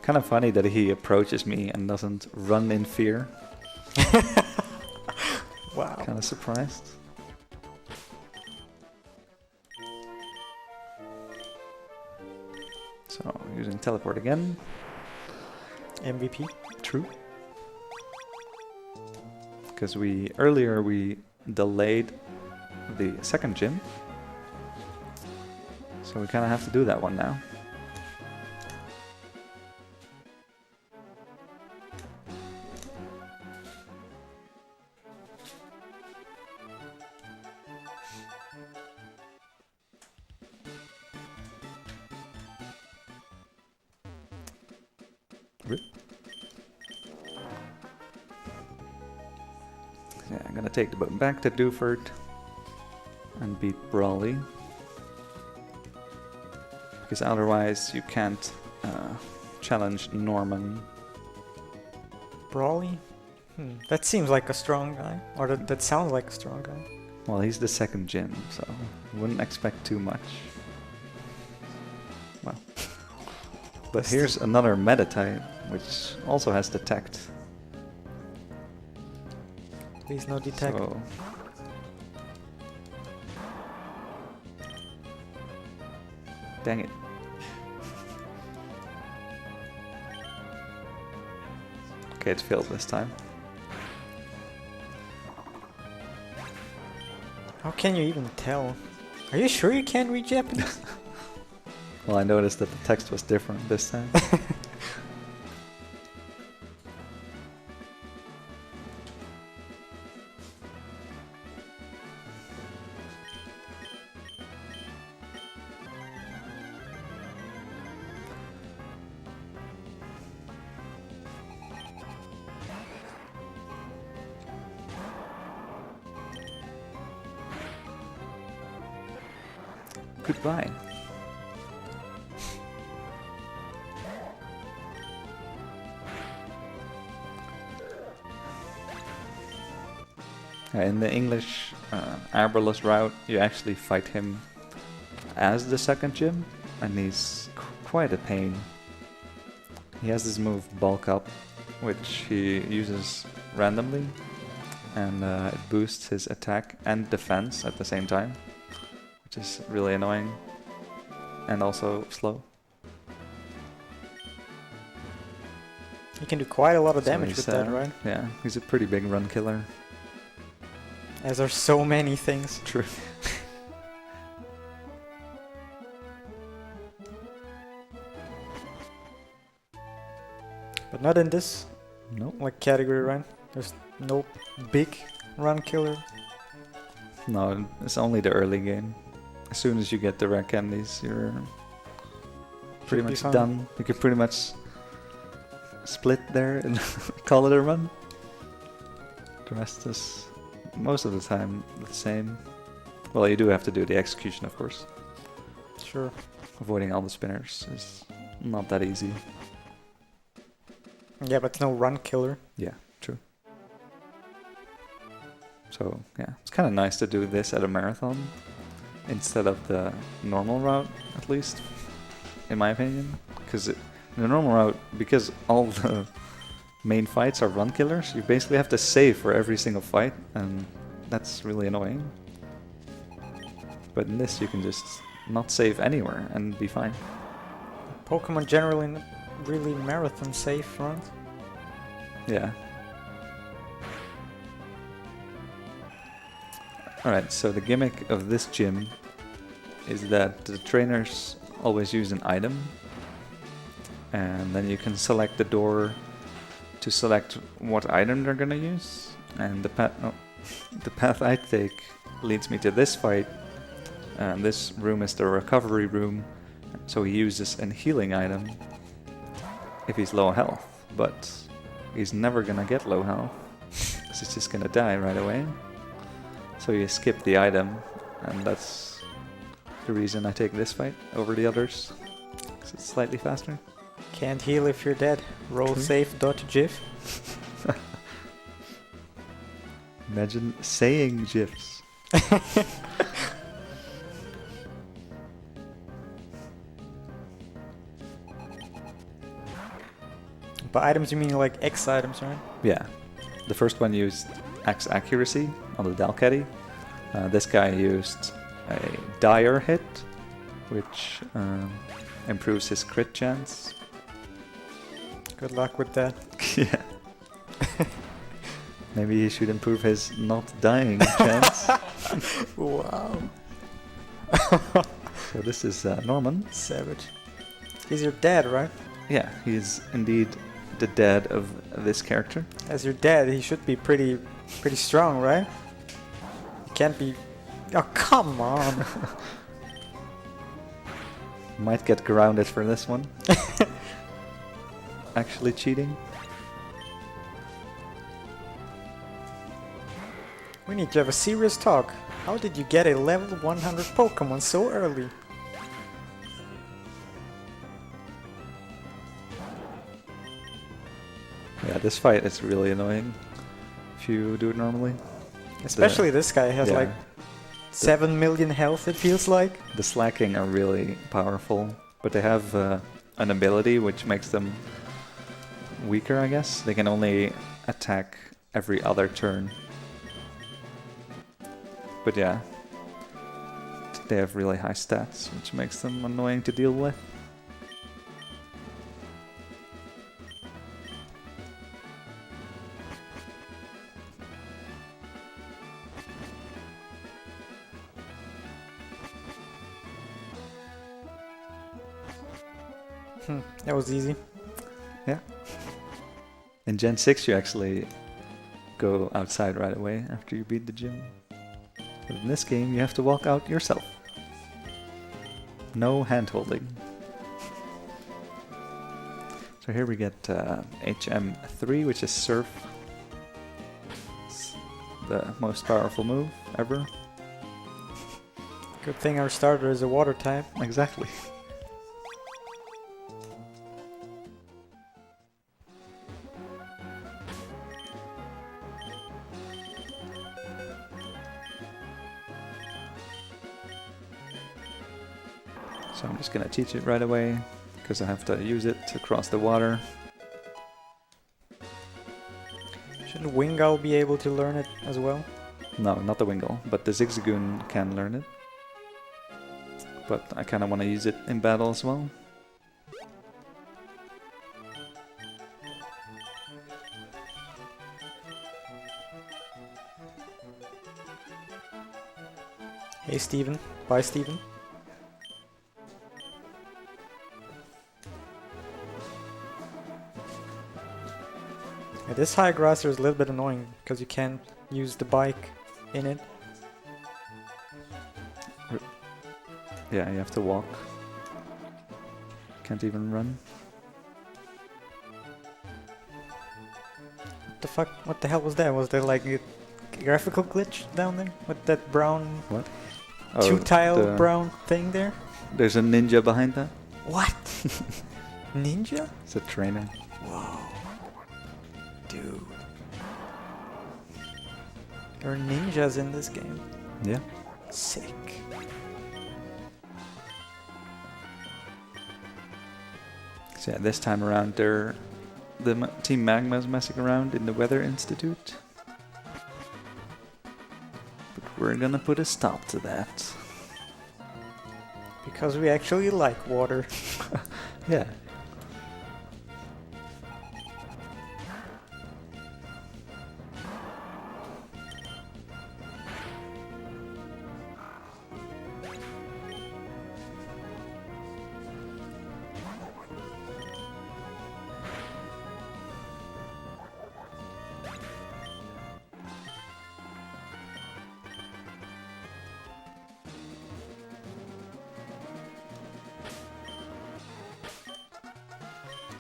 Kind of funny that he approaches me and doesn't run in fear. Wow. Kind of surprised. So, using teleport again. MVP. True. Because earlier we delayed the second gym. So we kind of have to do that one now. Yeah, I'm gonna take the boat back to Dewford and beat Brawley. Because otherwise you can't challenge Norman. Brawley? That seems like a strong guy. Or that sounds like a strong guy. Well, he's the second gym, so wouldn't expect too much. Well. But here's another meta type, which also has detect. Please no detect. So dang it. Okay, it failed this time. How can you even tell? Are you sure you can't read Japanese? Well, I noticed that the text was different this time. Goodbye. In the English Arbalest route, you actually fight him as the second gym, and he's quite a pain. He has this move Bulk Up, which he uses randomly, and it boosts his attack and defense at the same time, which is really annoying and also slow. You can do quite a lot of So damage he's, with that, right? Yeah, he's a pretty big run killer. As are so many things. True. But not in this Nope. like category, right? There's no big run killer. No, it's only the early game. As soon as you get the rare candies, you're pretty Should be much fine. done. You can pretty much split there and call it a run. The rest is most of the time the same. Well, you do have to do the execution, of course. Sure. Avoiding all the spinners is not that easy. Yeah, but it's no run killer. Yeah, true. So, yeah, it's kind of nice to do this at a marathon instead of the normal route, at least, in my opinion. Because in the normal route, because all the main fights are run killers, you basically have to save for every single fight, and that's really annoying. But in this, you can just not save anywhere and be fine. Pokemon generally really marathon safe, right? Yeah. Alright, so the gimmick of this gym is that the trainers always use an item, and then you can select the door to select what item they're gonna use, and the path I take leads me to this fight, and this room is the recovery room, so he uses an healing item if he's low health, but he's never gonna get low health, because he's just gonna die right away. So you skip the item, and that's the reason I take this fight over the others, because it's slightly faster. Can't heal if you're dead. Roll True. safe .gif. Imagine saying GIFs. By items you mean like X items, right? Yeah. The first one used X accuracy on the Dalcatty. This guy used a dire hit, which improves his crit chance. Good luck with that. Yeah. Maybe he should improve his not dying chance. Wow. So this is Norman. Savage. He's your dad, right? Yeah, he is indeed the dad of this character. As your dad, he should be pretty strong, right? He can't be... Oh, come on! Might get grounded for this one. actually cheating. We need to have a serious talk. How did you get a level 100 Pokemon so early? Yeah, this fight is really annoying if you do it normally. Especially this guy has yeah. like 7 million health, it feels like. The slacking are really powerful, but they have an ability which makes them weaker, I guess. They can only attack every other turn. But yeah, they have really high stats, which makes them annoying to deal with. That was easy. Yeah. In Gen 6 you actually go outside right away after you beat the gym. But in this game you have to walk out yourself. No hand-holding. So here we get HM3, which is Surf. It's the most powerful move ever. Good thing our starter is a water type. Exactly. So I'm just gonna teach it right away, because I have to use it to cross the water. Shouldn't Wingull be able to learn it as well? No, not the Wingull, but the Zigzagoon can learn it. But I kinda wanna use it in battle as well. Hey Steven. Bye Steven. Yeah, this high grasser is a little bit annoying because you can't use the bike in it. Yeah, you have to walk. Can't even run. What the fuck? What the hell was that? Was there like a graphical glitch down there with that brown What? two-tile brown thing there? There's a ninja behind that. What? Ninja? It's a trainer. Whoa. Dude. There are ninjas in this game. Yeah. Sick. So yeah, this time around, Team Magma's messing around in the Weather Institute. But we're gonna put a stop to that. Because we actually like water. Yeah.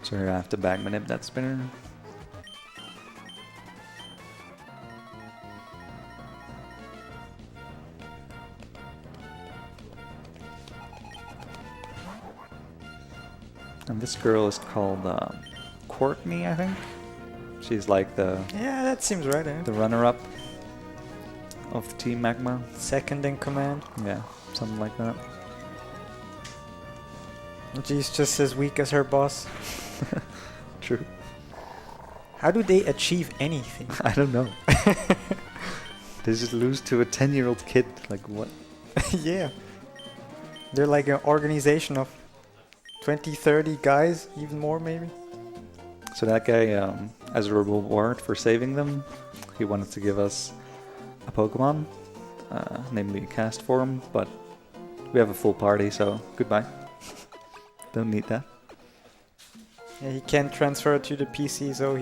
So here I have to backmanip that spinner. And this girl is called Courtney, I think. She's like the Yeah, that seems right, eh? runner-up of Team Magma. Second in command. Yeah, something like that. She's just as weak as her boss. True. How do they achieve anything? I don't know. They just lose to a 10-year-old kid. Like, what? Yeah. They're like an organization of 20, 30 guys, even more maybe. So that guy, as a reward for saving them, he wanted to give us a Pokemon, namely a cast form, but we have a full party, so goodbye. Don't need that. Yeah, he can't transfer it to the PC, so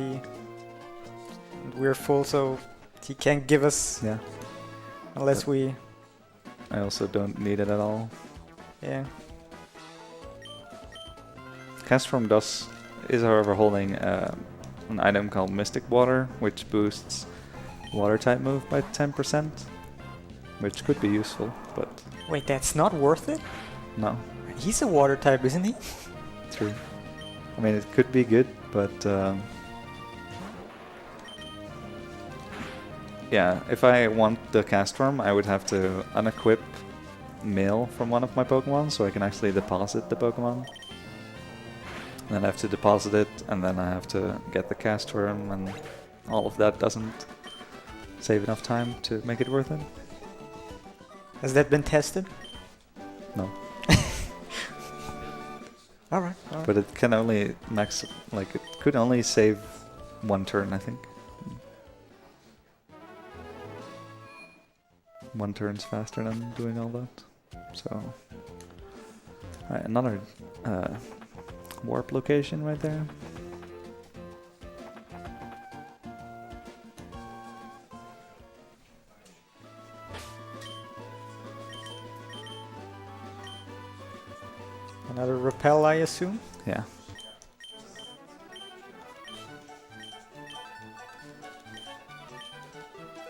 we're full, so he can't give us Yeah. unless we. I also don't need it at all. Yeah. Cast form does is, however, holding an item called Mystic Water, which boosts Water type move by 10%, which could be useful, but Wait, that's not worth it? no, He's a water type, isn't he? true. I mean, it could be good, but yeah, if I want the Castform, I would have to unequip Mail from one of my Pokemon, so I can actually deposit the Pokemon. Then I have to deposit it, and then I have to get the Castform, and all of that doesn't save enough time to make it worth it. Has that been tested? No. Alright. But it can only max, like, it could only save one turn, I think. One turn's faster than doing all that. So, alright, another warp location right there. Another repel, I assume? Yeah.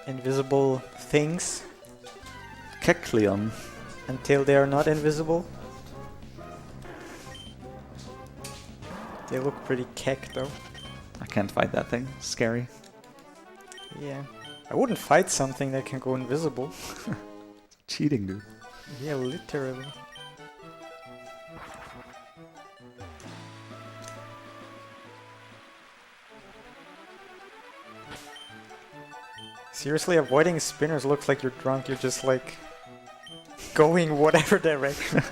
Invisible things Kecleon. until they are not invisible. They look pretty keck though. I can't fight that thing. Scary. Yeah. I wouldn't fight something that can go invisible. Cheating, dude. Yeah, literally. Seriously, avoiding spinners looks like you're drunk. You're just like going whatever direction.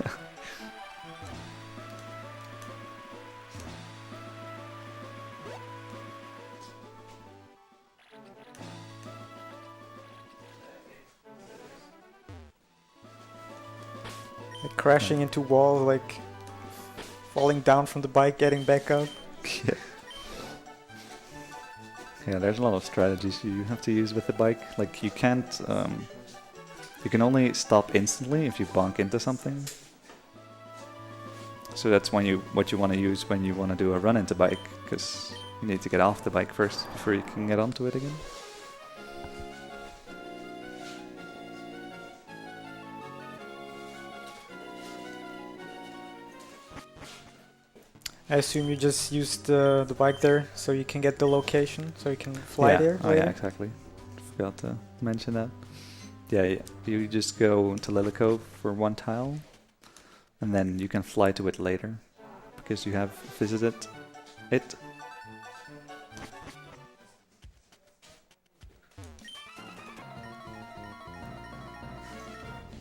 Like crashing into walls, like falling down from the bike, getting back up. Yeah. Yeah, there's a lot of strategies you have to use with the bike. Like, you can't, you can only stop instantly if you bonk into something. So that's when what you want to use when you want to do a run into bike, because you need to get off the bike first before you can get onto it again. I assume you just used the bike there so you can get the location, so you can fly there Oh later? yeah, exactly. Forgot to mention that. Yeah, you just go to Lilico for one tile, and then you can fly to it later, because you have visited it.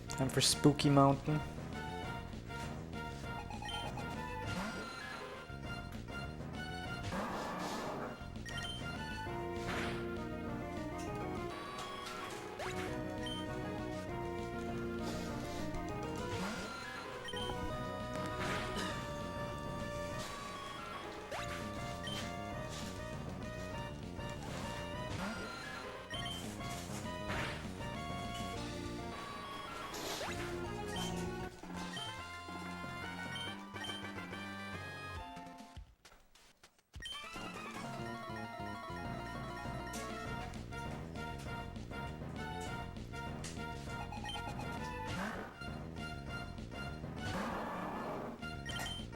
Time for Spooky Mountain.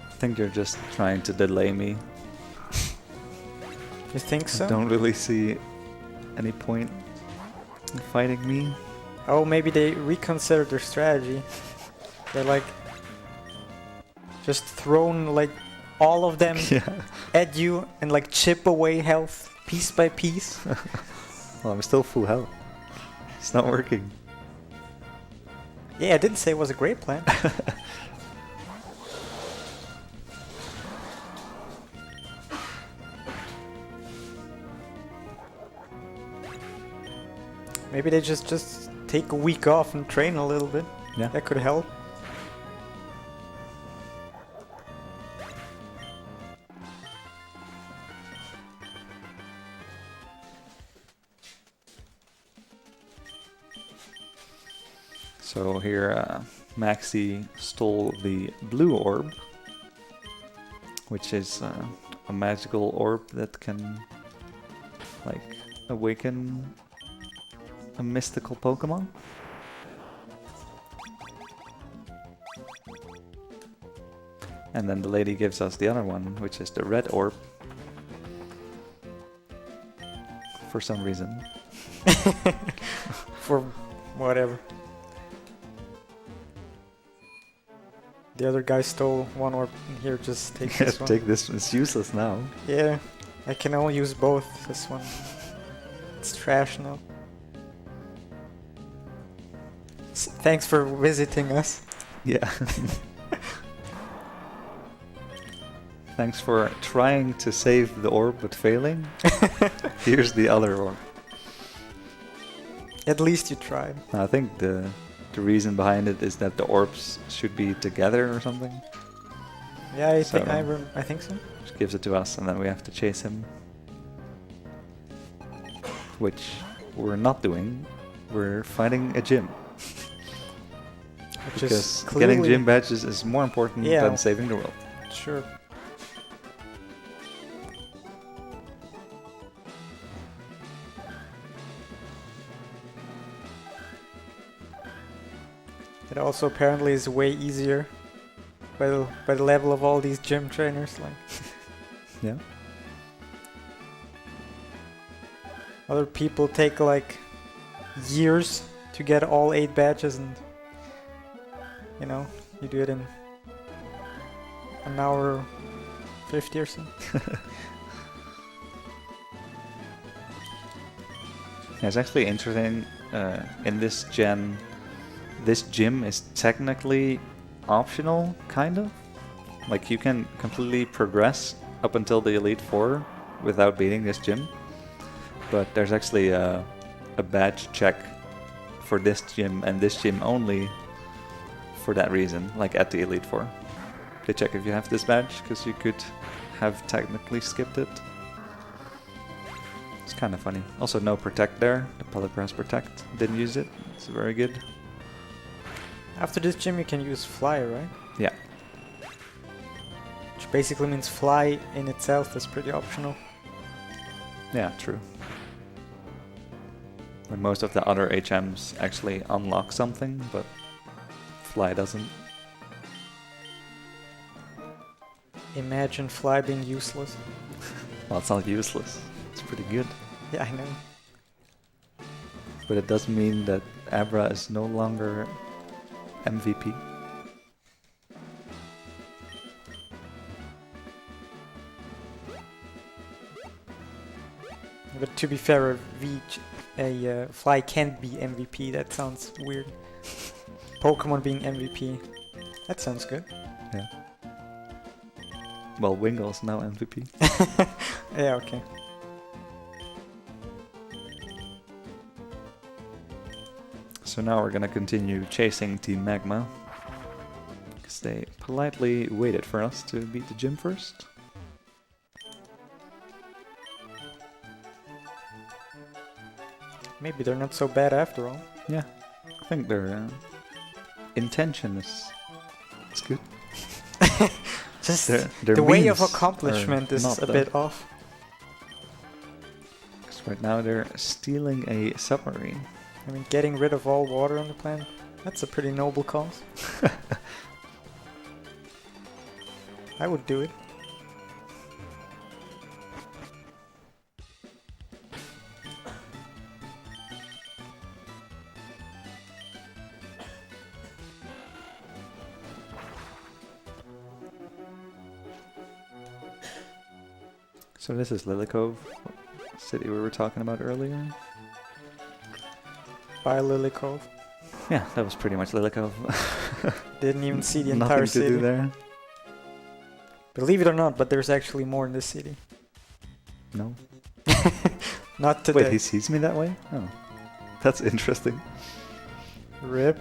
I think you're just trying to delay me. You think so? I don't really see any point in fighting me. Oh, maybe they reconsidered their strategy. They're like just thrown like all of them Yeah. at you and like chip away health piece by piece. Well, I'm still full health. It's not working. Yeah, I didn't say it was a great plan. Maybe they just take a week off and train a little bit. Yeah. That could help. So here, Maxi stole the blue orb, which is a magical orb that can, like, awaken a mystical Pokemon. And then the lady gives us the other one, which is the red orb. For some reason. For whatever. The other guy stole one orb. Here, just take this one. Take this, it's useless now. Yeah, I can only use both. This one, it's trash now. Thanks for visiting us. Yeah. Thanks for trying to save the orb but failing. Here's the other orb. At least you tried. I think the reason behind it is that the orbs should be together or something. Yeah, I So- think so. Just gives it to us and then we have to chase him. Which we're not doing. We're fighting a gym. Which Because is getting clearly gym badges is more important Yeah. than saving the world. sure. It also apparently is way easier by the level of all these gym trainers. Like Yeah. other people take like years to get all 8 badges, and you know, you do it in an hour 50 or so. Yeah, it's actually interesting. In this gen, this gym is technically optional, kind of. Like you can completely progress up until the Elite Four without beating this gym. But there's actually a badge check for this gym and this gym only for that reason, like at the Elite Four. They check if you have this badge, because you could have technically skipped it. It's kind of funny. Also, no protect there. The Polypress protect. Didn't use it. It's very good. After this gym, you can use fly, right? Yeah. Which basically means fly in itself is pretty optional. Yeah, true. When most of the other HMs actually unlock something, but Fly doesn't. Imagine fly being useless. Well, it's not useless. It's pretty good. Yeah, I know. But it does mean that Abra is no longer MVP. But to be fair, a fly can't be MVP. That sounds weird. Pokemon being MVP. That sounds good. Yeah. Well, Wingle's now MVP. Yeah, okay. So now we're gonna continue chasing Team Magma. Because they politely waited for us to beat the gym first. Maybe they're not so bad after all. Yeah, I think their intention is good. Just Their the way of means accomplishment are is not a the- bit off. 'Cause right now they're stealing a submarine. I mean, getting rid of all water on the planet, that's a pretty noble cause. I would do it. So this is Lily Cove, city we were talking about earlier. By Lily Cove. Yeah, that was pretty much Lily Cove. Didn't even see the Nothing entire to city. do there. Believe it or not, but there's actually more in this city. No. Not today. Wait, he sees me that way? Oh, that's interesting. Rip.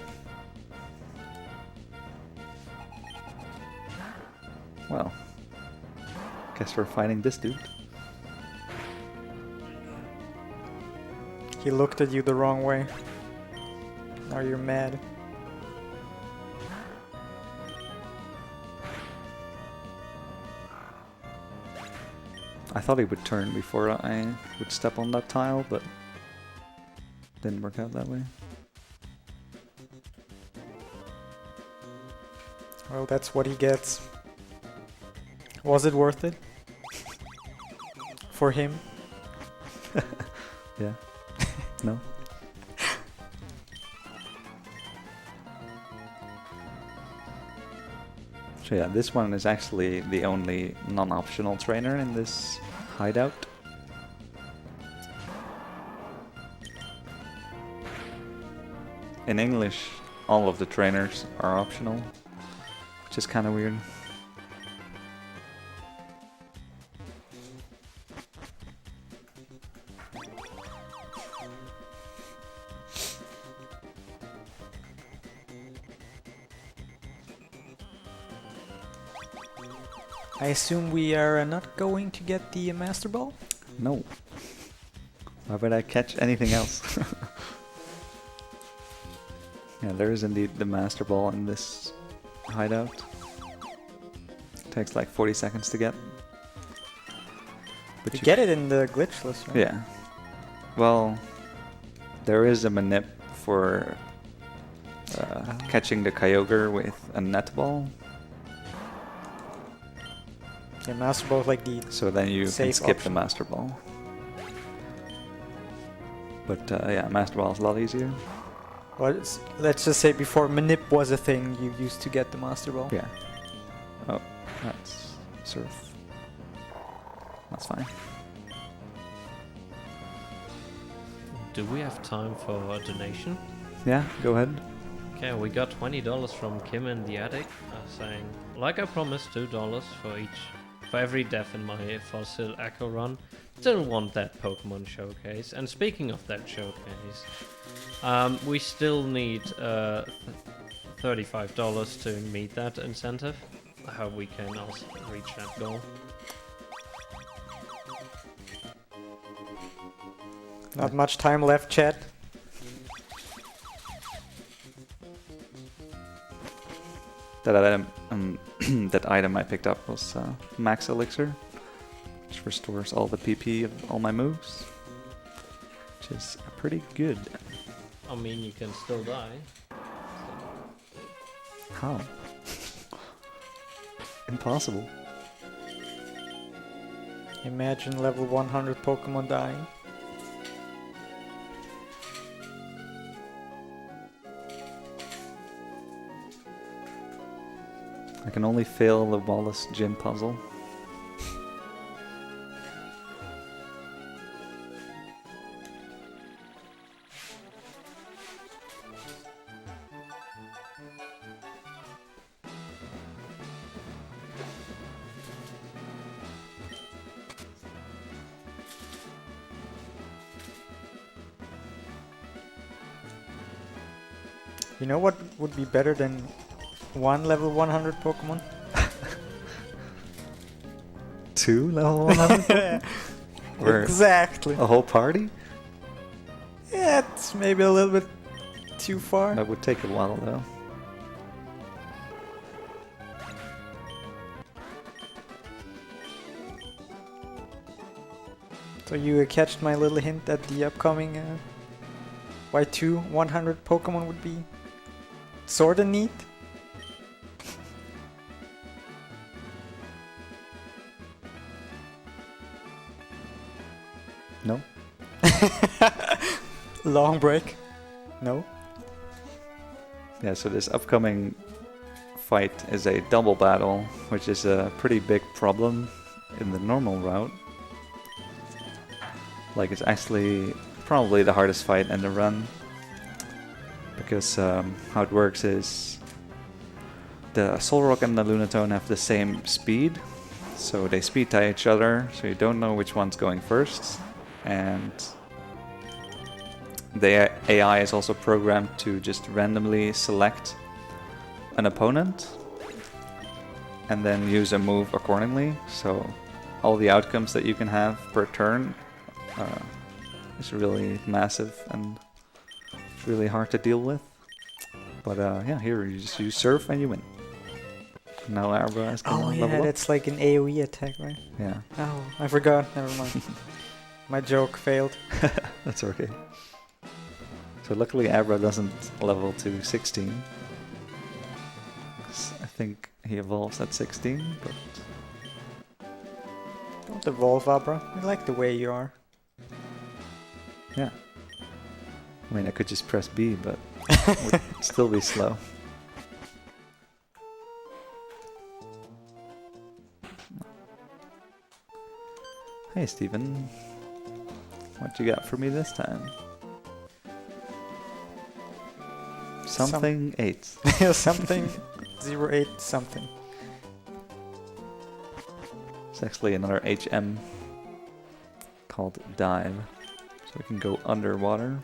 Well, guess we're finding this dude. He looked at you the wrong way. Now you're mad. I thought he would turn before I would step on that tile, but didn't work out that way. Well, that's what he gets. Was it worth it? For him? Yeah. No? So yeah, this one is actually the only non-optional trainer in this hideout. In English, all of the trainers are optional, which is kind of weird. I assume we are not going to get the Master Ball? No. Why would I catch anything else? Yeah, there is indeed the Master Ball in this hideout. Takes like 40 seconds to get. But You get it in the glitchless, right? Yeah. Well, there is a manip for catching the Kyogre with a net ball. Yeah, Master Ball is like the... So then you can Safe skip option. the Master Ball. But yeah, Master Ball is a lot easier. Well, let's just say before Manip was a thing, you used to get the Master Ball. Yeah. Oh, that's Surf. That's fine. Do we have time for a donation? Yeah, go ahead. Okay, we got $20 from Kim in the attic, saying, like I promised, $2 for every death in my Fossil Echo run. Still want that Pokemon showcase. And speaking of that showcase, we still need $35 to meet that incentive. I hope we can also reach that goal. Not much time left, chat. That item I picked up was Max Elixir, which restores all the PP of all my moves, which is pretty good. I mean, you can still die. How? Impossible. Imagine level 100 Pokemon dying. I can only fail the Wallace gym puzzle. You know what would be better than one level 100 Pokemon? 2 level 100? Or Exactly. a whole party? Yeah, it's maybe a little bit too far. That would take a while though. So you catched my little hint that the upcoming Y2 100 Pokemon would be sorta neat. No? Long break. No? Yeah, so this upcoming fight is a double battle, which is a pretty big problem in the normal route. Like, it's actually probably the hardest fight in the run, because how it works is the Solrock and the Lunatone have the same speed, so they speed tie each other, so you don't know which one's going first, and the AI is also programmed to just randomly select an opponent and then use a move accordingly, so all the outcomes that you can have per turn is really massive and really hard to deal with. But yeah, here you just use Surf and you win. Now Arbor is gonna Oh yeah, level up. that's like an AoE attack, right? Yeah, Oh, I forgot. Never mind. My joke failed. that's okay. So luckily Abra doesn't level to 16. 'Cause I think he evolves at 16, but Don't evolve, Abra. I like the way you are. yeah. I mean, I could just press B, but would still be slow. Hey, Steven. What you got for me this time? Something 8. Something 08 something. It's actually another HM called Dive. So we can go underwater.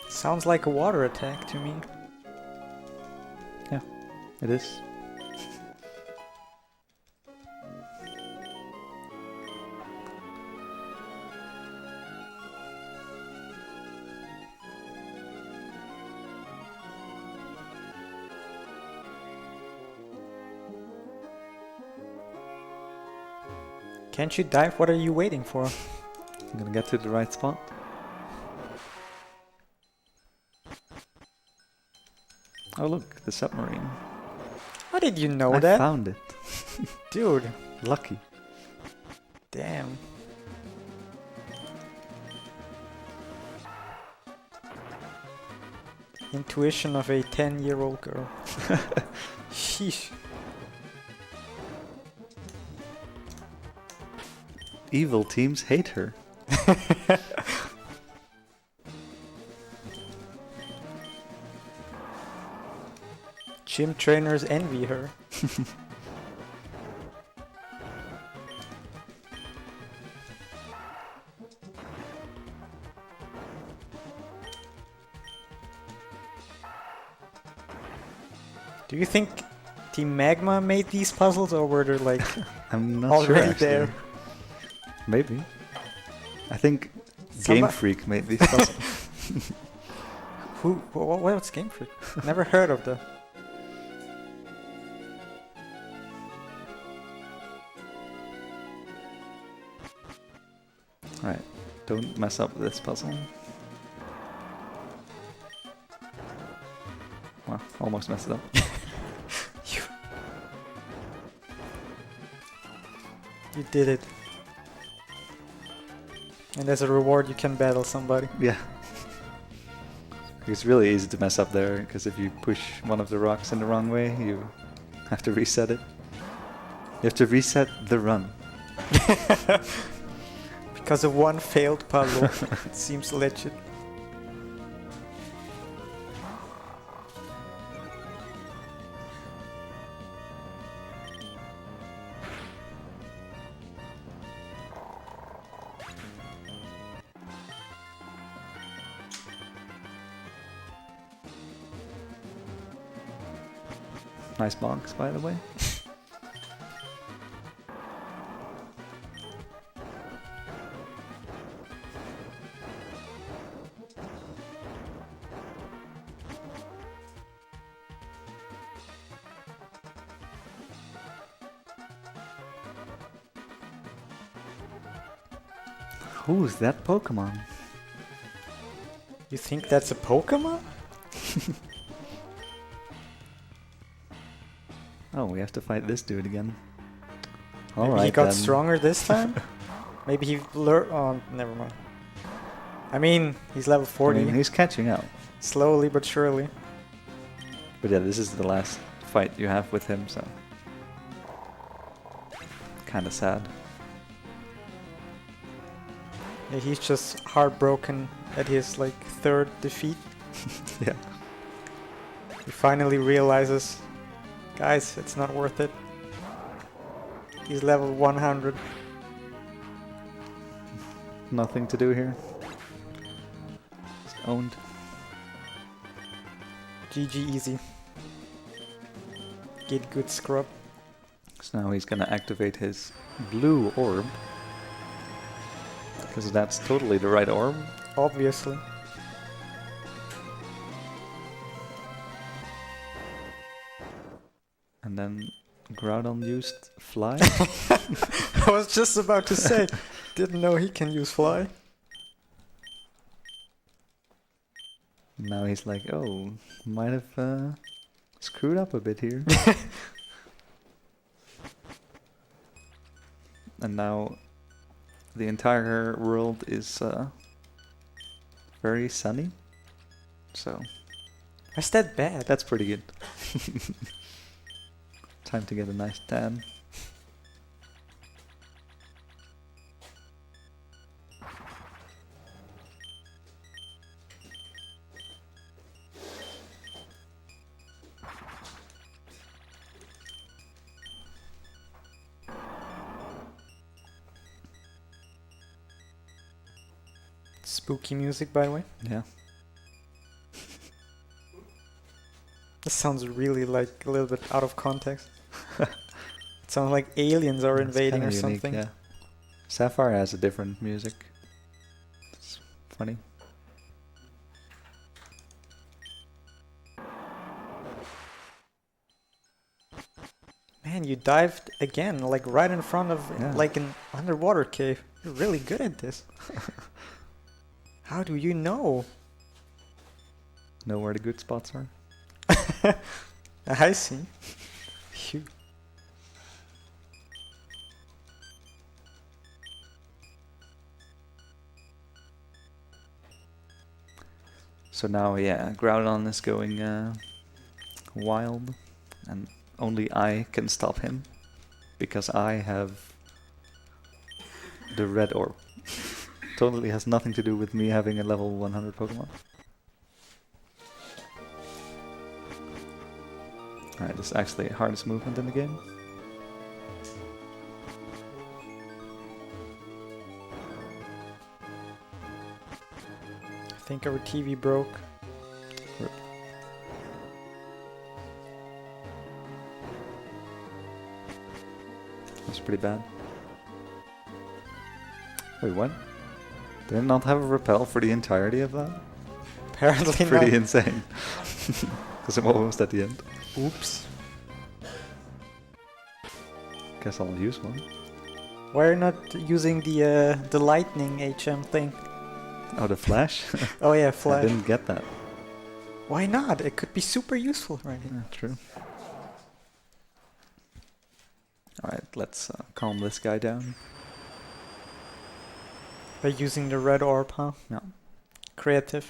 Sounds like a water attack to me. It is. Can't you dive? What are you waiting for? I'm gonna get to the right spot. Oh look, the submarine. How did you know I that? found it. Dude, Lucky. damn. Intuition of a 10-year-old girl. Sheesh. Evil teams hate her. Gym trainers envy her. Do you think Team Magma made these puzzles, or were they like I'm not sure already actually. there? Maybe. I think Game Somebody- Freak made these puzzles. What's Game Freak? Never heard of that. Alright, don't mess up this puzzle. Well, almost messed it up. You did it. And as a reward, you can battle somebody. Yeah. It's really easy to mess up there, because if you push one of the rocks in the wrong way, you have to reset it. You have to reset the run. Because of one failed puzzle. It seems legit. Nice bonks, by the way. Who's that Pokemon? You think that's a Pokemon? Oh, we have to fight this dude again. Maybe Alright he got then. stronger this time? Maybe he learned. Oh, never mind. I mean, he's level 40. I mean, he's catching up. Slowly but surely. But yeah, this is the last fight you have with him, so... Kinda sad. Yeah, he's just heartbroken at his like third defeat. Yeah. He finally realizes, guys, it's not worth it. He's level 100. Nothing to do here. Just owned. GG easy. Get good scrub. So now he's gonna activate his blue orb. Because that's totally the right orb. Obviously. And then Groudon used Fly. I was just about to say, didn't know he can use fly. Now he's like, oh, might have screwed up a bit here. And now the entire world is very sunny. So Is that bad? that's pretty good. Time to get a nice tan. Spooky music, by the way. Yeah. This sounds really like a little bit out of context. It sounds like aliens are It's invading kinda or unique, something. Yeah. Sapphire has a different music. It's funny. Man, you dived again, like right in front of Yeah. like an underwater cave. You're really good at this. How do you know? Know where the good spots are? I see. Phew. So now, yeah, Groudon is going wild, and only I can stop him, because I have the red orb. Totally has nothing to do with me having a level 100 Pokemon. Alright, this is actually the hardest movement in the game. I think our TV broke. That's pretty bad. Wait, what? Did I not have a repel for the entirety of that? Apparently Pretty not. insane. Because I'm almost at the end. Oops. Guess I'll use one. Why are you not using the lightning HM thing? Oh, the flash? Oh yeah, I flash. didn't get that. Why not? It could be super useful right Yeah, here. true. Alright, let's calm this guy down. By using the red orb, huh? Yeah. Creative.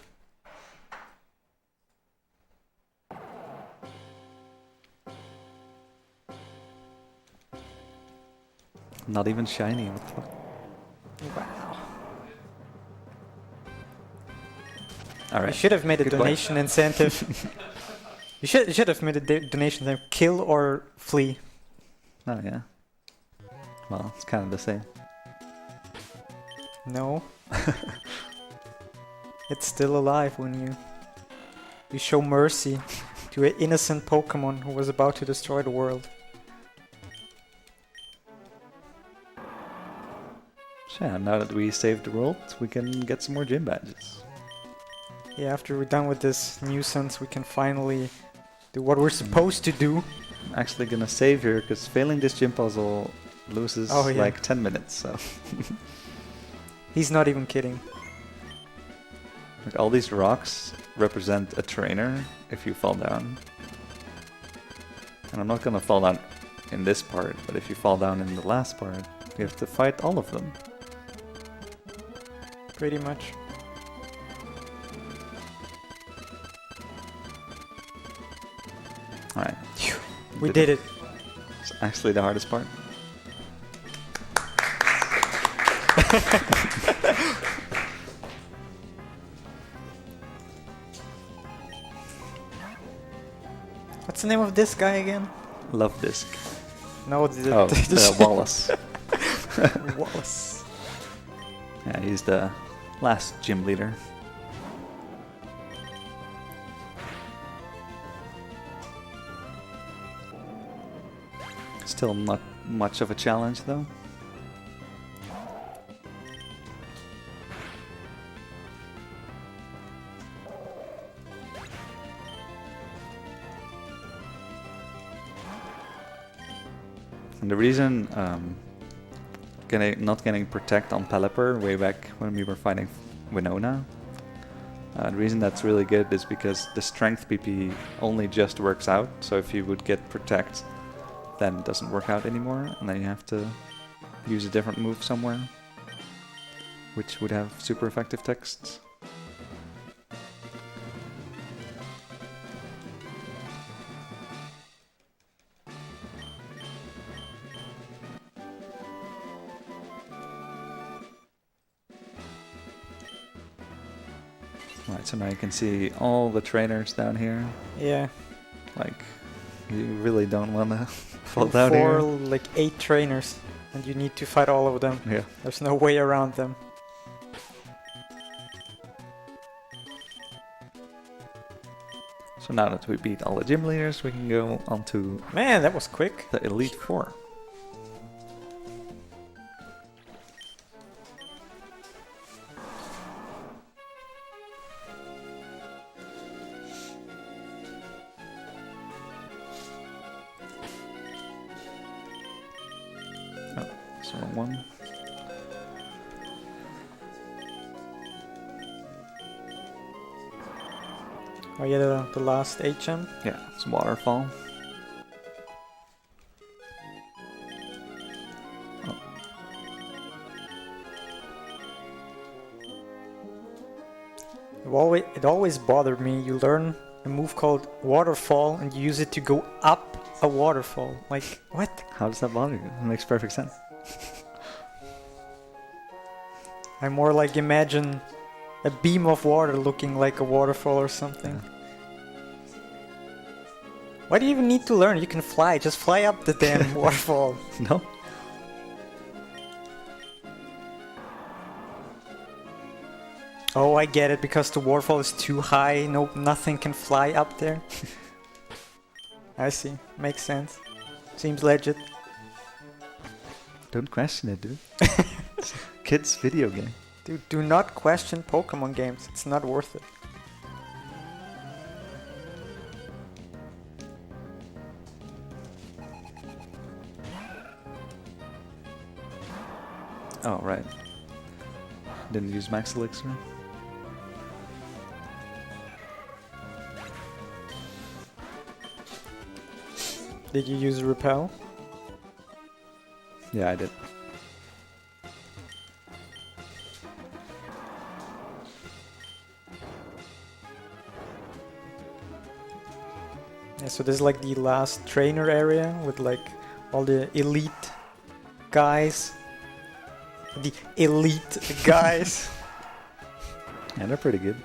Not even shiny, what the fuck? Wow. You Alright. should have made a Good point. donation incentive. You should have made a donation incentive. Kill or flee. Oh, yeah. Well, it's kind of the same. No. It's still alive when you show mercy to an innocent Pokemon who was about to destroy the world. So yeah, now that we saved the world, we can get some more gym badges. Yeah, after we're done with this nuisance, we can finally do what we're supposed to do. I'm actually gonna save here, because failing this gym puzzle loses Oh, yeah. like 10 minutes, so... He's not even kidding. Like, all these rocks represent a trainer if you fall down. And I'm not gonna fall down in this part, but if you fall down in the last part, you have to fight all of them. Pretty much. Alright. We did it. It's actually the hardest part. What's the name of this guy again? Love Disc. No, Oh, Wallace. Wallace. Yeah, he's the last gym leader. Still not much of a challenge though. And the reason not getting Protect on Pelipper way back when we were fighting Winona, the reason that's really good is because the Strength PP only just works out. So if you would get Protect, then it doesn't work out anymore, and then you have to use a different move somewhere, which would have super effective texts. Right, so now you can see all the trainers down here. Yeah. Like, you really don't want to fall down here. Like 8 trainers, and you need to fight all of them. Yeah. There's no way around them. So now that we beat all the gym leaders, we can go on to Man, that was quick. the Elite Four. Oh, that's the wrong one. Oh yeah, the last HM. Yeah, it's Waterfall. It always bothered me. You learn a move called Waterfall and you use it to go up a waterfall. Like, what? How does that bother you? It makes perfect sense. I more like imagine a beam of water looking like a waterfall or something. Why do you even need to learn? You can fly. Just fly up the damn waterfall. No? Oh, I get it. Because the waterfall is too high. No, nothing can fly up there. I see. Makes sense. Seems legit. Don't question it, dude. It's a kid's video game. Dude, do not question Pokemon games. It's not worth it. Oh, right. Didn't use Max Elixir. Did you use Repel? Yeah, I did. Yeah, so this is like the last trainer area with like all the elite guys. The elite guys. Yeah, they're pretty good.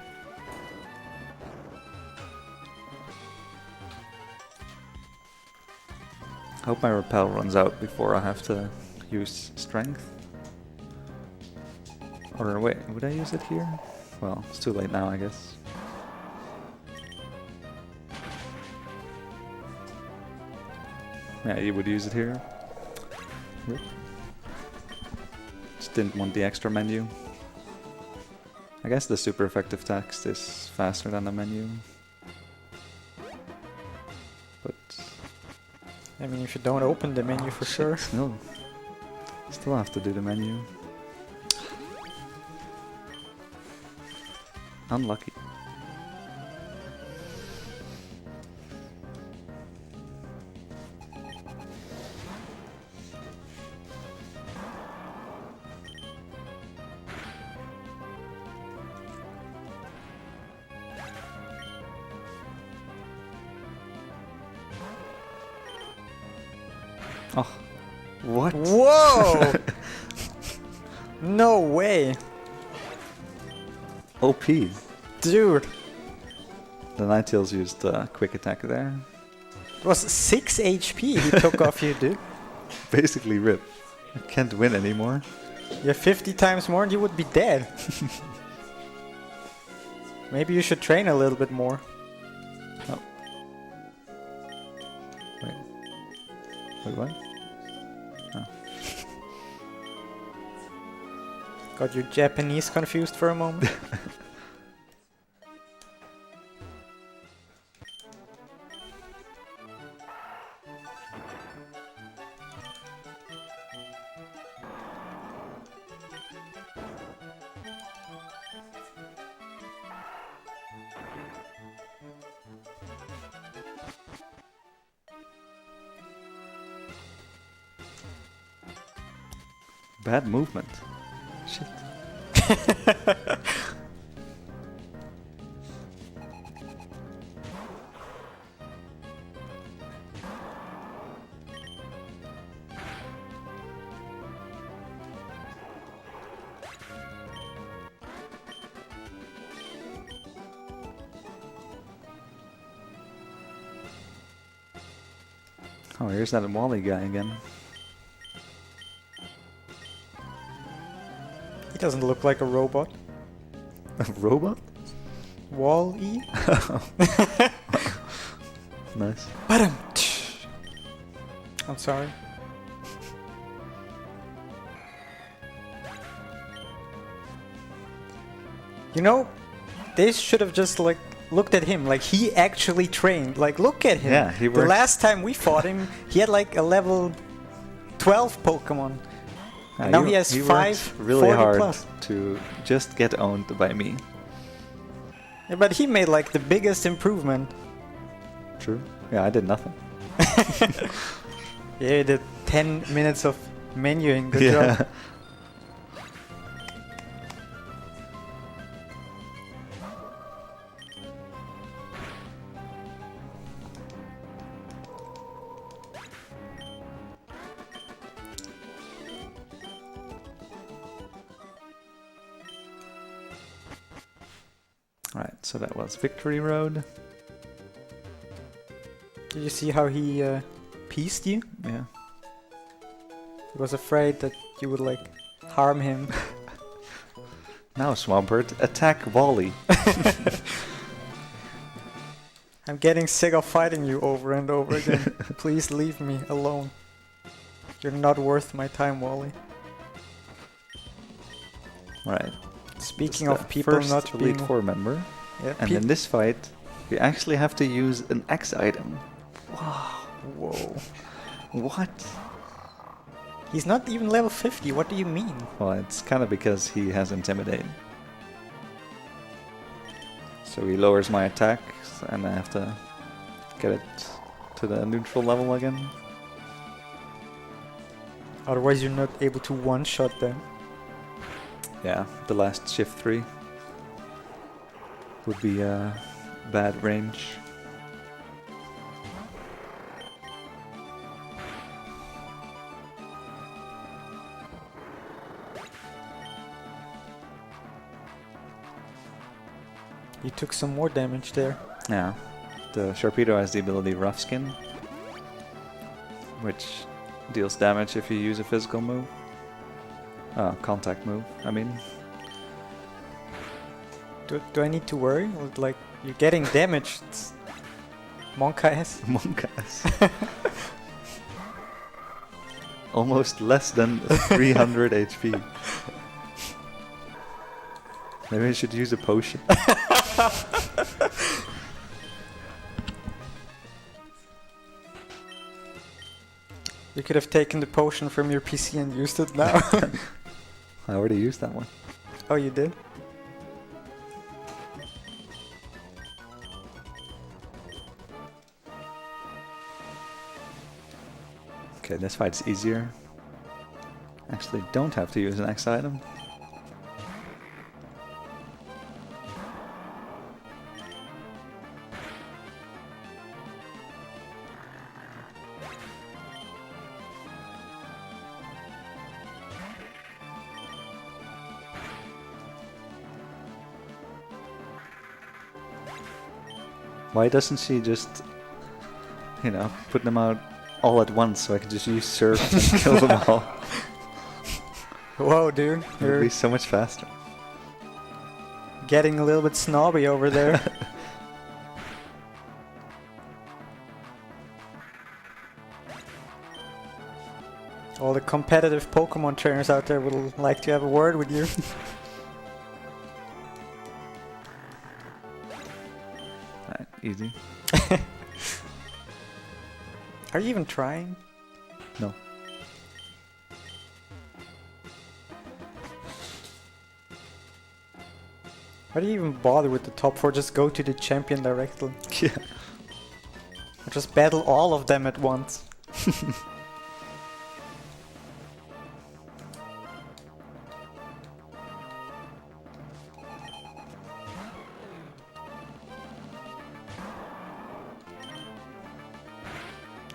I hope my Repel runs out before I have to use Strength. Or wait, would I use it here? Well, it's too late now, I guess. Yeah, you would use it here. Rip. Just didn't want the extra menu. I guess the super effective text is faster than the menu. But I mean, if you don't open the menu for sure. no. Still have to do the menu. Unlucky. Oh, what? Whoa! No way! OP. Dude! The Ninetales used quick attack there. It was 6 HP he took off you, dude. Basically rip. I can't win anymore. You have 50 times more and you would be dead. Maybe you should train a little bit more. Oh. Wait. Wait, what? Oh. Got your Japanese confused for a moment. Bad movement. Shit. Oh, here's that Wally guy again. He doesn't look like a robot. A robot? Wall-E? Nice. Bottom. I'm sorry. You know, they should have just like looked at him. Like he actually trained. Like look at him. Yeah, he The worked. last time we fought him, he had like a level 12 Pokemon. Yeah, Now he has worked 5 really 40 hard plus. to just get owned by me. Yeah, but he made like the biggest improvement. True. Yeah, I did nothing. Yeah, the 10 minutes of menuing. Good Yeah. job. Alright, so that was Victory Road. Did you see how he pieced you? Yeah. He was afraid that you would like harm him. Now, Swampert, attack Wally. I'm getting sick of fighting you over and over again. Please leave me alone. You're not worth my time, Wally. Right. Speaking It's of the people first not Elite being... Four member. Yeah, And in this fight, you actually have to use an X item. Whoa. What? He's not even level 50, what do you mean? Well, it's kind of because he has Intimidate. So he lowers my attacks, and I have to get it to the neutral level again. Otherwise you're not able to one-shot them. Yeah, the last shift 3 would be a bad range. You took some more damage there. Yeah, the Sharpedo has the ability Rough Skin, which deals damage if you use a physical move. Contact move, I mean. Do I need to worry? Like, you're getting damaged. Monka-ass. Monkas. Almost less than 300 HP. Maybe I should use a potion. You could have taken the potion from your PC and used it now. I already used that one. Oh, you did? Okay, this fight's easier. Actually, don't have to use an X item. Why doesn't she just, you know, put them out all at once so I can just use Surf and kill them all? Whoa, dude. It would You're be so much faster. getting a little bit snobby over there. All the competitive Pokemon trainers out there would like to have a word with you. Alright, easy. Are you even trying? No. Why do you even bother with the top 4? Just go to the champion directly. Yeah. Or just battle all of them at once.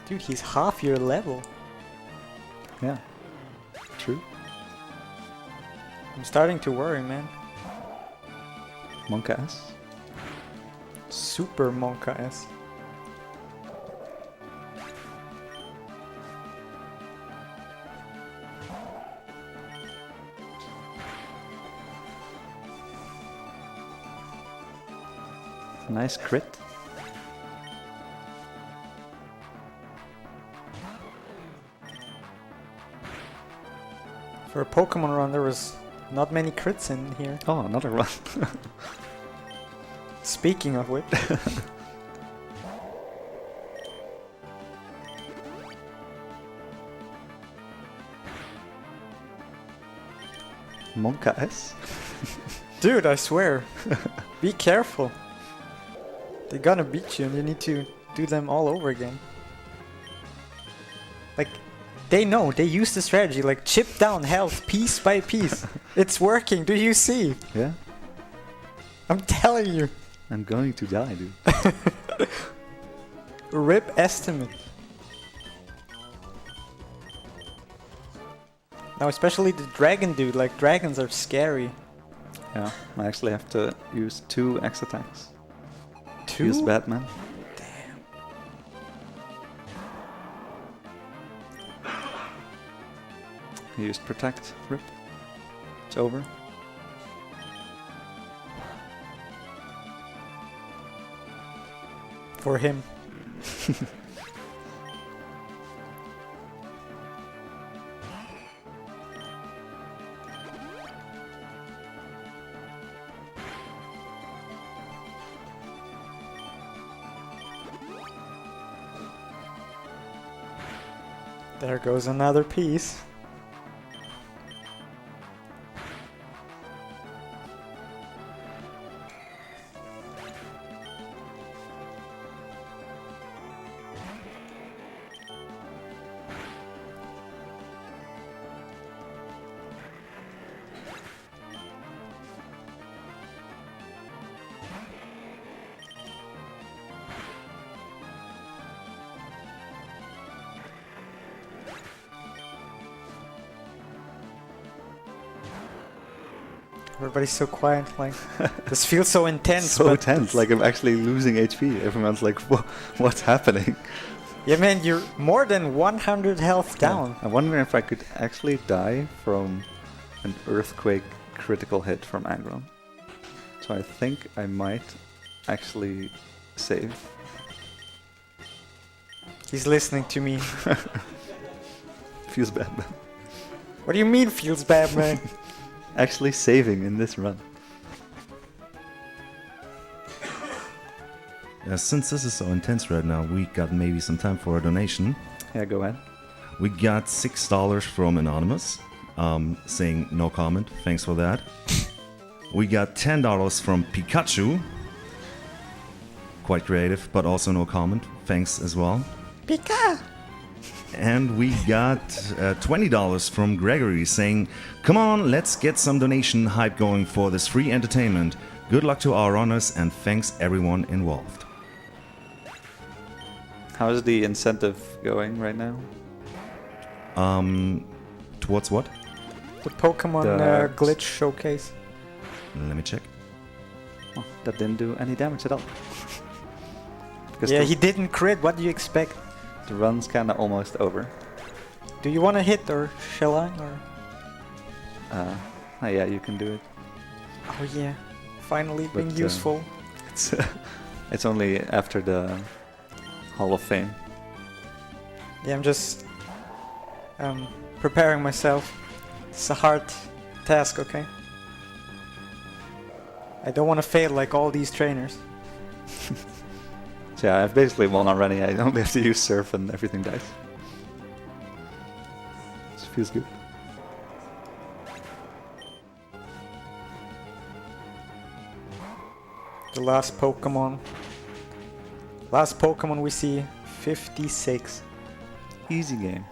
Dude, he's half your level. Yeah. True. I'm starting to worry, man. Monka S. Super Monka S. Nice crit. For a Pokemon run, there was not many crits in here. Oh, another one. Speaking of which, Monka S. dude, I swear, be careful. They're gonna beat you, and you need to do them all over again. Like, they know, they use the strategy, like chip down health piece by piece. It's working, do you see? Yeah. I'm telling you. I'm going to die, dude. RIP estimate. Now, especially the dragon dude, like dragons are scary. Yeah. I actually have to use 2 X attacks. Two? Use Batman. He used Protect. RIP. It's over. For him. There goes another piece. Everybody's so quiet, like, this feels so intense. So but tense, like I'm actually losing HP. Everyone's like, what's happening? yeah, man, you're more than 100 health down. Yeah. I wonder if I could actually die from an earthquake critical hit from Aggron. So I think I might actually save. He's listening to me. Feels bad, man. What do you mean feels bad, man? Actually saving in this run. Since this is so intense right now, we got maybe some time for a donation. Yeah, go ahead. We got $6 from Anonymous, saying no comment. Thanks for that. We got $10 from Pikachu. Quite creative, but also no comment. Thanks as well. Pika! And we got $20 from Gregory saying, come on, let's get some donation hype going for this free entertainment. Good luck to our runners and thanks everyone involved. How's the incentive going right now? Towards what? The Pokemon The- glitch showcase. Let me check. Oh, that didn't do any damage at all. Because Yeah, the, he didn't crit. What do you expect? the run's kinda almost over. Do you want to hit or shall I? Or Oh yeah, you can do it. oh yeah, finally being But, useful. It's it's only after the Hall of Fame. Yeah, I'm just preparing myself. It's a hard task, okay? I don't want to fail like all these trainers. So yeah, I've basically won already. I only have to use Surf and everything dies. This feels good. The last Pokemon. Last Pokemon we see, 56. Easy game.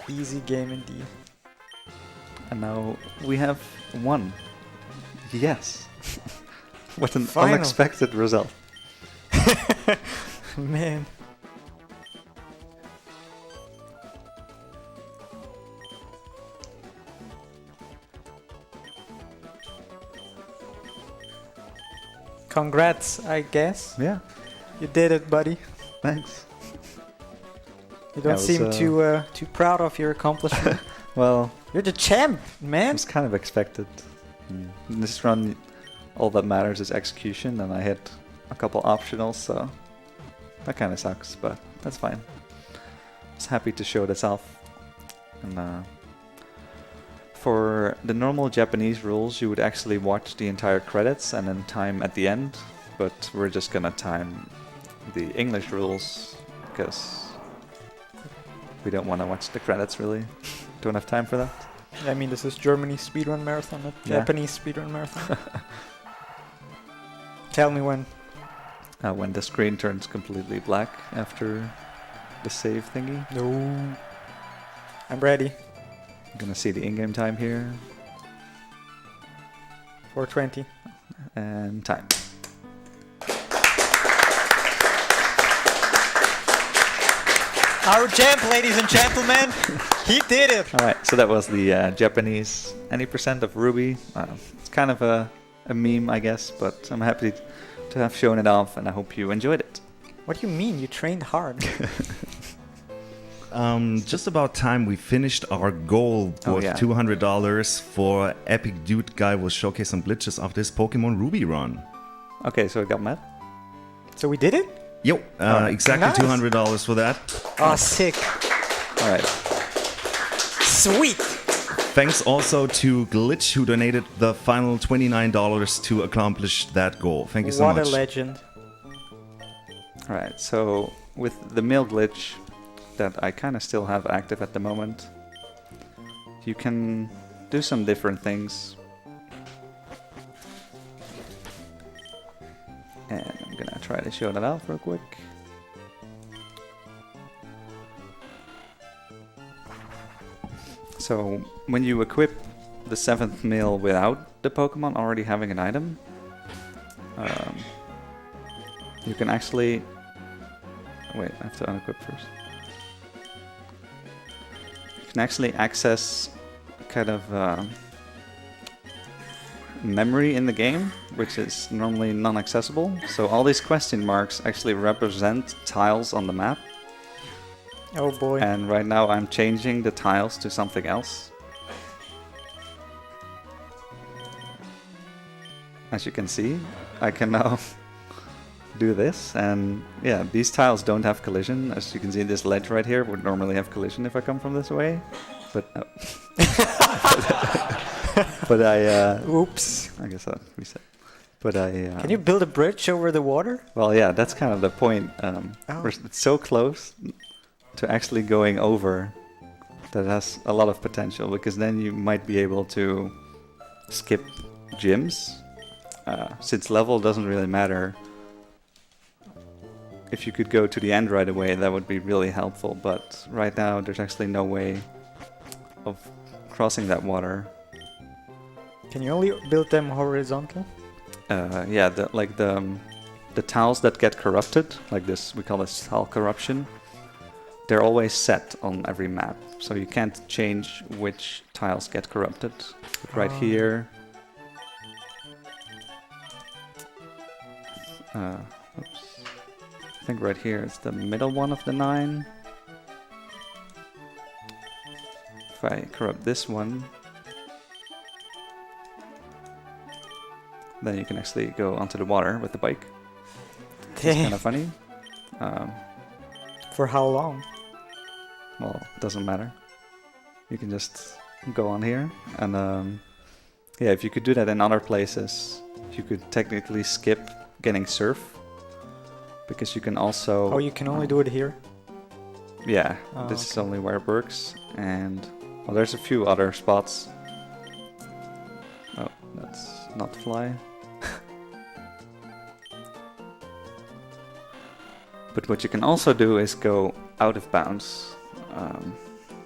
Easy game indeed. And now we have one. Yes. What an Final. unexpected result. Man. Congrats, I guess. Yeah, You did it, buddy. thanks. You Yeah, don't it was, seem too proud of your accomplishment. Well, You're the champ, man. it's kind of expected. In this run, all that matters is execution, and I hit a couple optionals, so that kind of sucks, but that's fine. I was happy to show this off. And for the normal Japanese rules, you would actually watch the entire credits and then time at the end, but we're just gonna time the English rules because we don't want to watch the credits really. Don't have time for that. I mean, this is Germany's speedrun marathon, not Yeah. Japanese speedrun marathon. Tell me when. When the screen turns completely black after the save thingy. No. I'm ready. I'm gonna see the in-game time here. 4:20. And time. Our champ, ladies and gentlemen. He did it. Alright, so that was the Japanese Any % of Ruby. It's kind of a meme, I guess, but I'm happy to have shown it off, and I hope you enjoyed it. What do you mean? You trained hard. Just about time we finished our goal Oh, worth yeah. $200 for epicdudeguy will showcase some glitches of this Pokemon Ruby run. Okay, so it got met. So we did it? Yo, Alright. exactly Nice. $200 for that. Oh, sick. Alright, Sweet. Thanks also to Glitch who donated the final $29 to accomplish that goal. Thank you so What much. a legend. alright, so with the mail glitch that I kind of still have active at the moment, you can do some different things. And I'm gonna try to show that off real quick. So when you equip the 7th mail without the Pokemon already having an item, you can actually... Wait, I have to unequip first. You can actually access kind of memory in the game, which is normally non-accessible. So all these question marks actually represent tiles on the map. Oh boy. And right now I'm changing the tiles to something else. As you can see, I can now do this, and yeah, these tiles don't have collision. As you can see, this ledge right here would normally have collision if I come from this way, but no. But Oops. I guess I'll reset. But Can you build a bridge over the water? well, yeah, that's kind of the point. It's so close to actually going over that has a lot of potential, because then you might be able to skip gyms. Since level doesn't really matter, if you could go to the end right away, that would be really helpful. But right now, there's actually no way of crossing that water. Can you only build them horizontal? Yeah, the tiles that get corrupted, like this, we call this tile corruption. They're always set on every map, so you can't change which tiles get corrupted. But right here, oops. I think right here is the middle one of the 9. If I corrupt this one, then you can actually go onto the water with the bike. It's kind of funny. For how long? Well, it doesn't matter. You can just go on here, and yeah, if you could do that in other places, you could technically skip getting surf, because you can also... Oh, you can only do it here? Yeah, Oh, this is okay. only where it works, and well, there's a few other spots. Oh, that's not fly. But what you can also do is go out of bounds.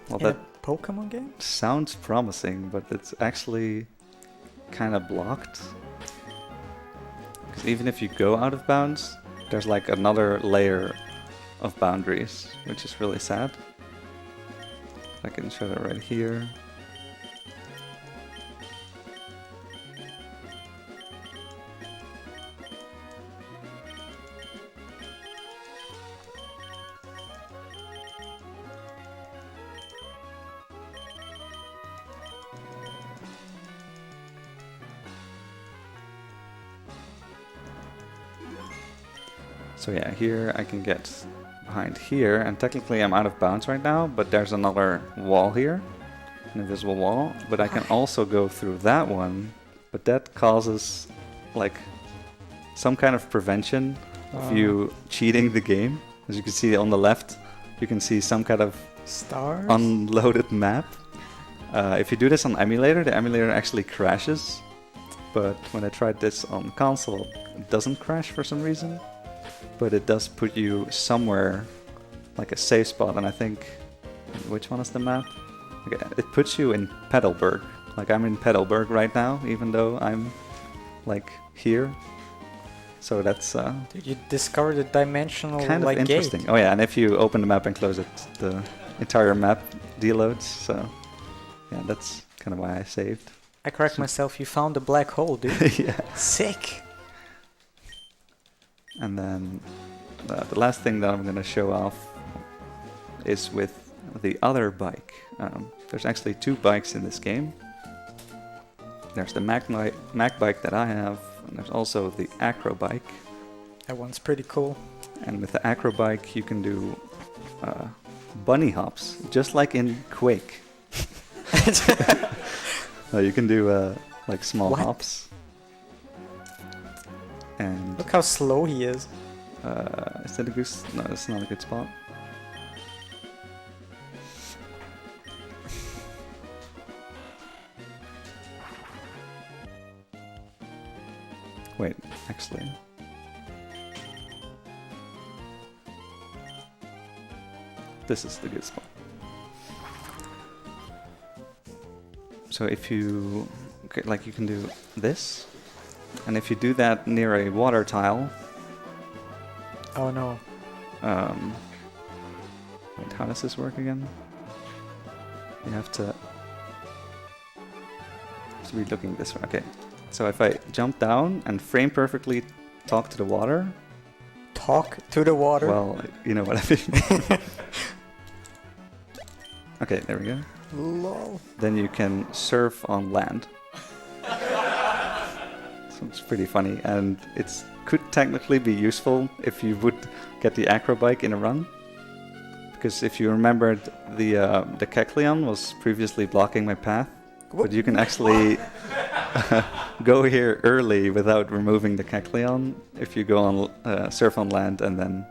Well, In that a Pokemon game? sounds promising, but it's actually kind of blocked. Because even if you go out of bounds, there's like another layer of boundaries, which is really sad. I can show it right here. So yeah, here I can get behind here, and technically I'm out of bounds right now, but there's another wall here, an invisible wall, but I can also go through that one, but that causes like some kind of prevention of you cheating the game. As you can see on the left, you can see some kind of Stars? unloaded map. If you do this on emulator, the emulator actually crashes, but when I tried this on console, it doesn't crash for some reason, but it does put you somewhere like a safe spot, and I think, which one is the map? Okay, it puts you in Petalburg. Like I'm in Petalburg right now, even though I'm like here. So that's Dude, you discovered a dimensional kind of like interesting. gate. Oh yeah, and if you open the map and close it, the entire map deloads. So yeah, that's kind of why I saved. I correct myself, you found a black hole, dude. Yeah. Sick! And then the last thing that I'm going to show off is with the other bike. There's actually 2 bikes in this game. There's the Mac bike that I have, and there's also the Acro bike. That one's pretty cool. And with the Acro bike, you can do bunny hops, just like in Quake. You can do like small What? hops. And Look how slow he is. is that a good? No, it's not a good spot. Wait, actually. This is the good spot. So if you, okay, like you can do this, and if you do that near a water tile, Oh no. wait, how does this work again? You have to be looking this way. Okay, so if I jump down and frame perfectly talk to the water, Talk to the water. well, you know what I mean. Okay, there we go. Lol. Then you can surf on land. So it's pretty funny, and it could technically be useful if you would get the acro bike in a run. Because if you remembered, the Kecleon was previously blocking my path, but you can actually go here early without removing the Kecleon if you go on surf on land, and then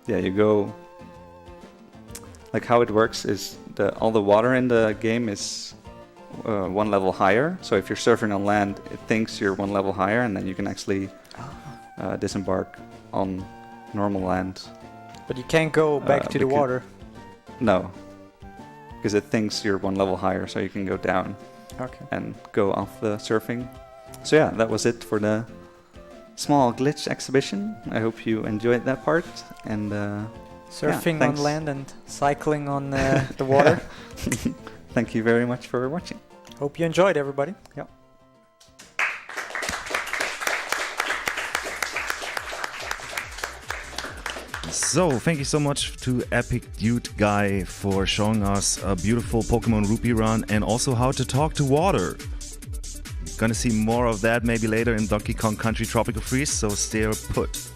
yeah, you go. Like how it works is all the water in the game is 1 level higher. So if you're surfing on land, it thinks you're 1 level higher, and then you can actually disembark on normal land. But you can't go back to the water. No, because it thinks you're 1 level higher, so you can go down Okay. and go off the surfing. So yeah, that was it for the small glitch exhibition. I hope you enjoyed that part, and Surfing on thanks. land and cycling on the water. Thank you very much for watching. Hope you enjoyed, everybody. Yep. So, thank you so much to epicdudeguy for showing us a beautiful Pokémon Ruby run and also how to talk to water. Gonna see more of that maybe later in Donkey Kong Country Tropical Freeze, so stay put.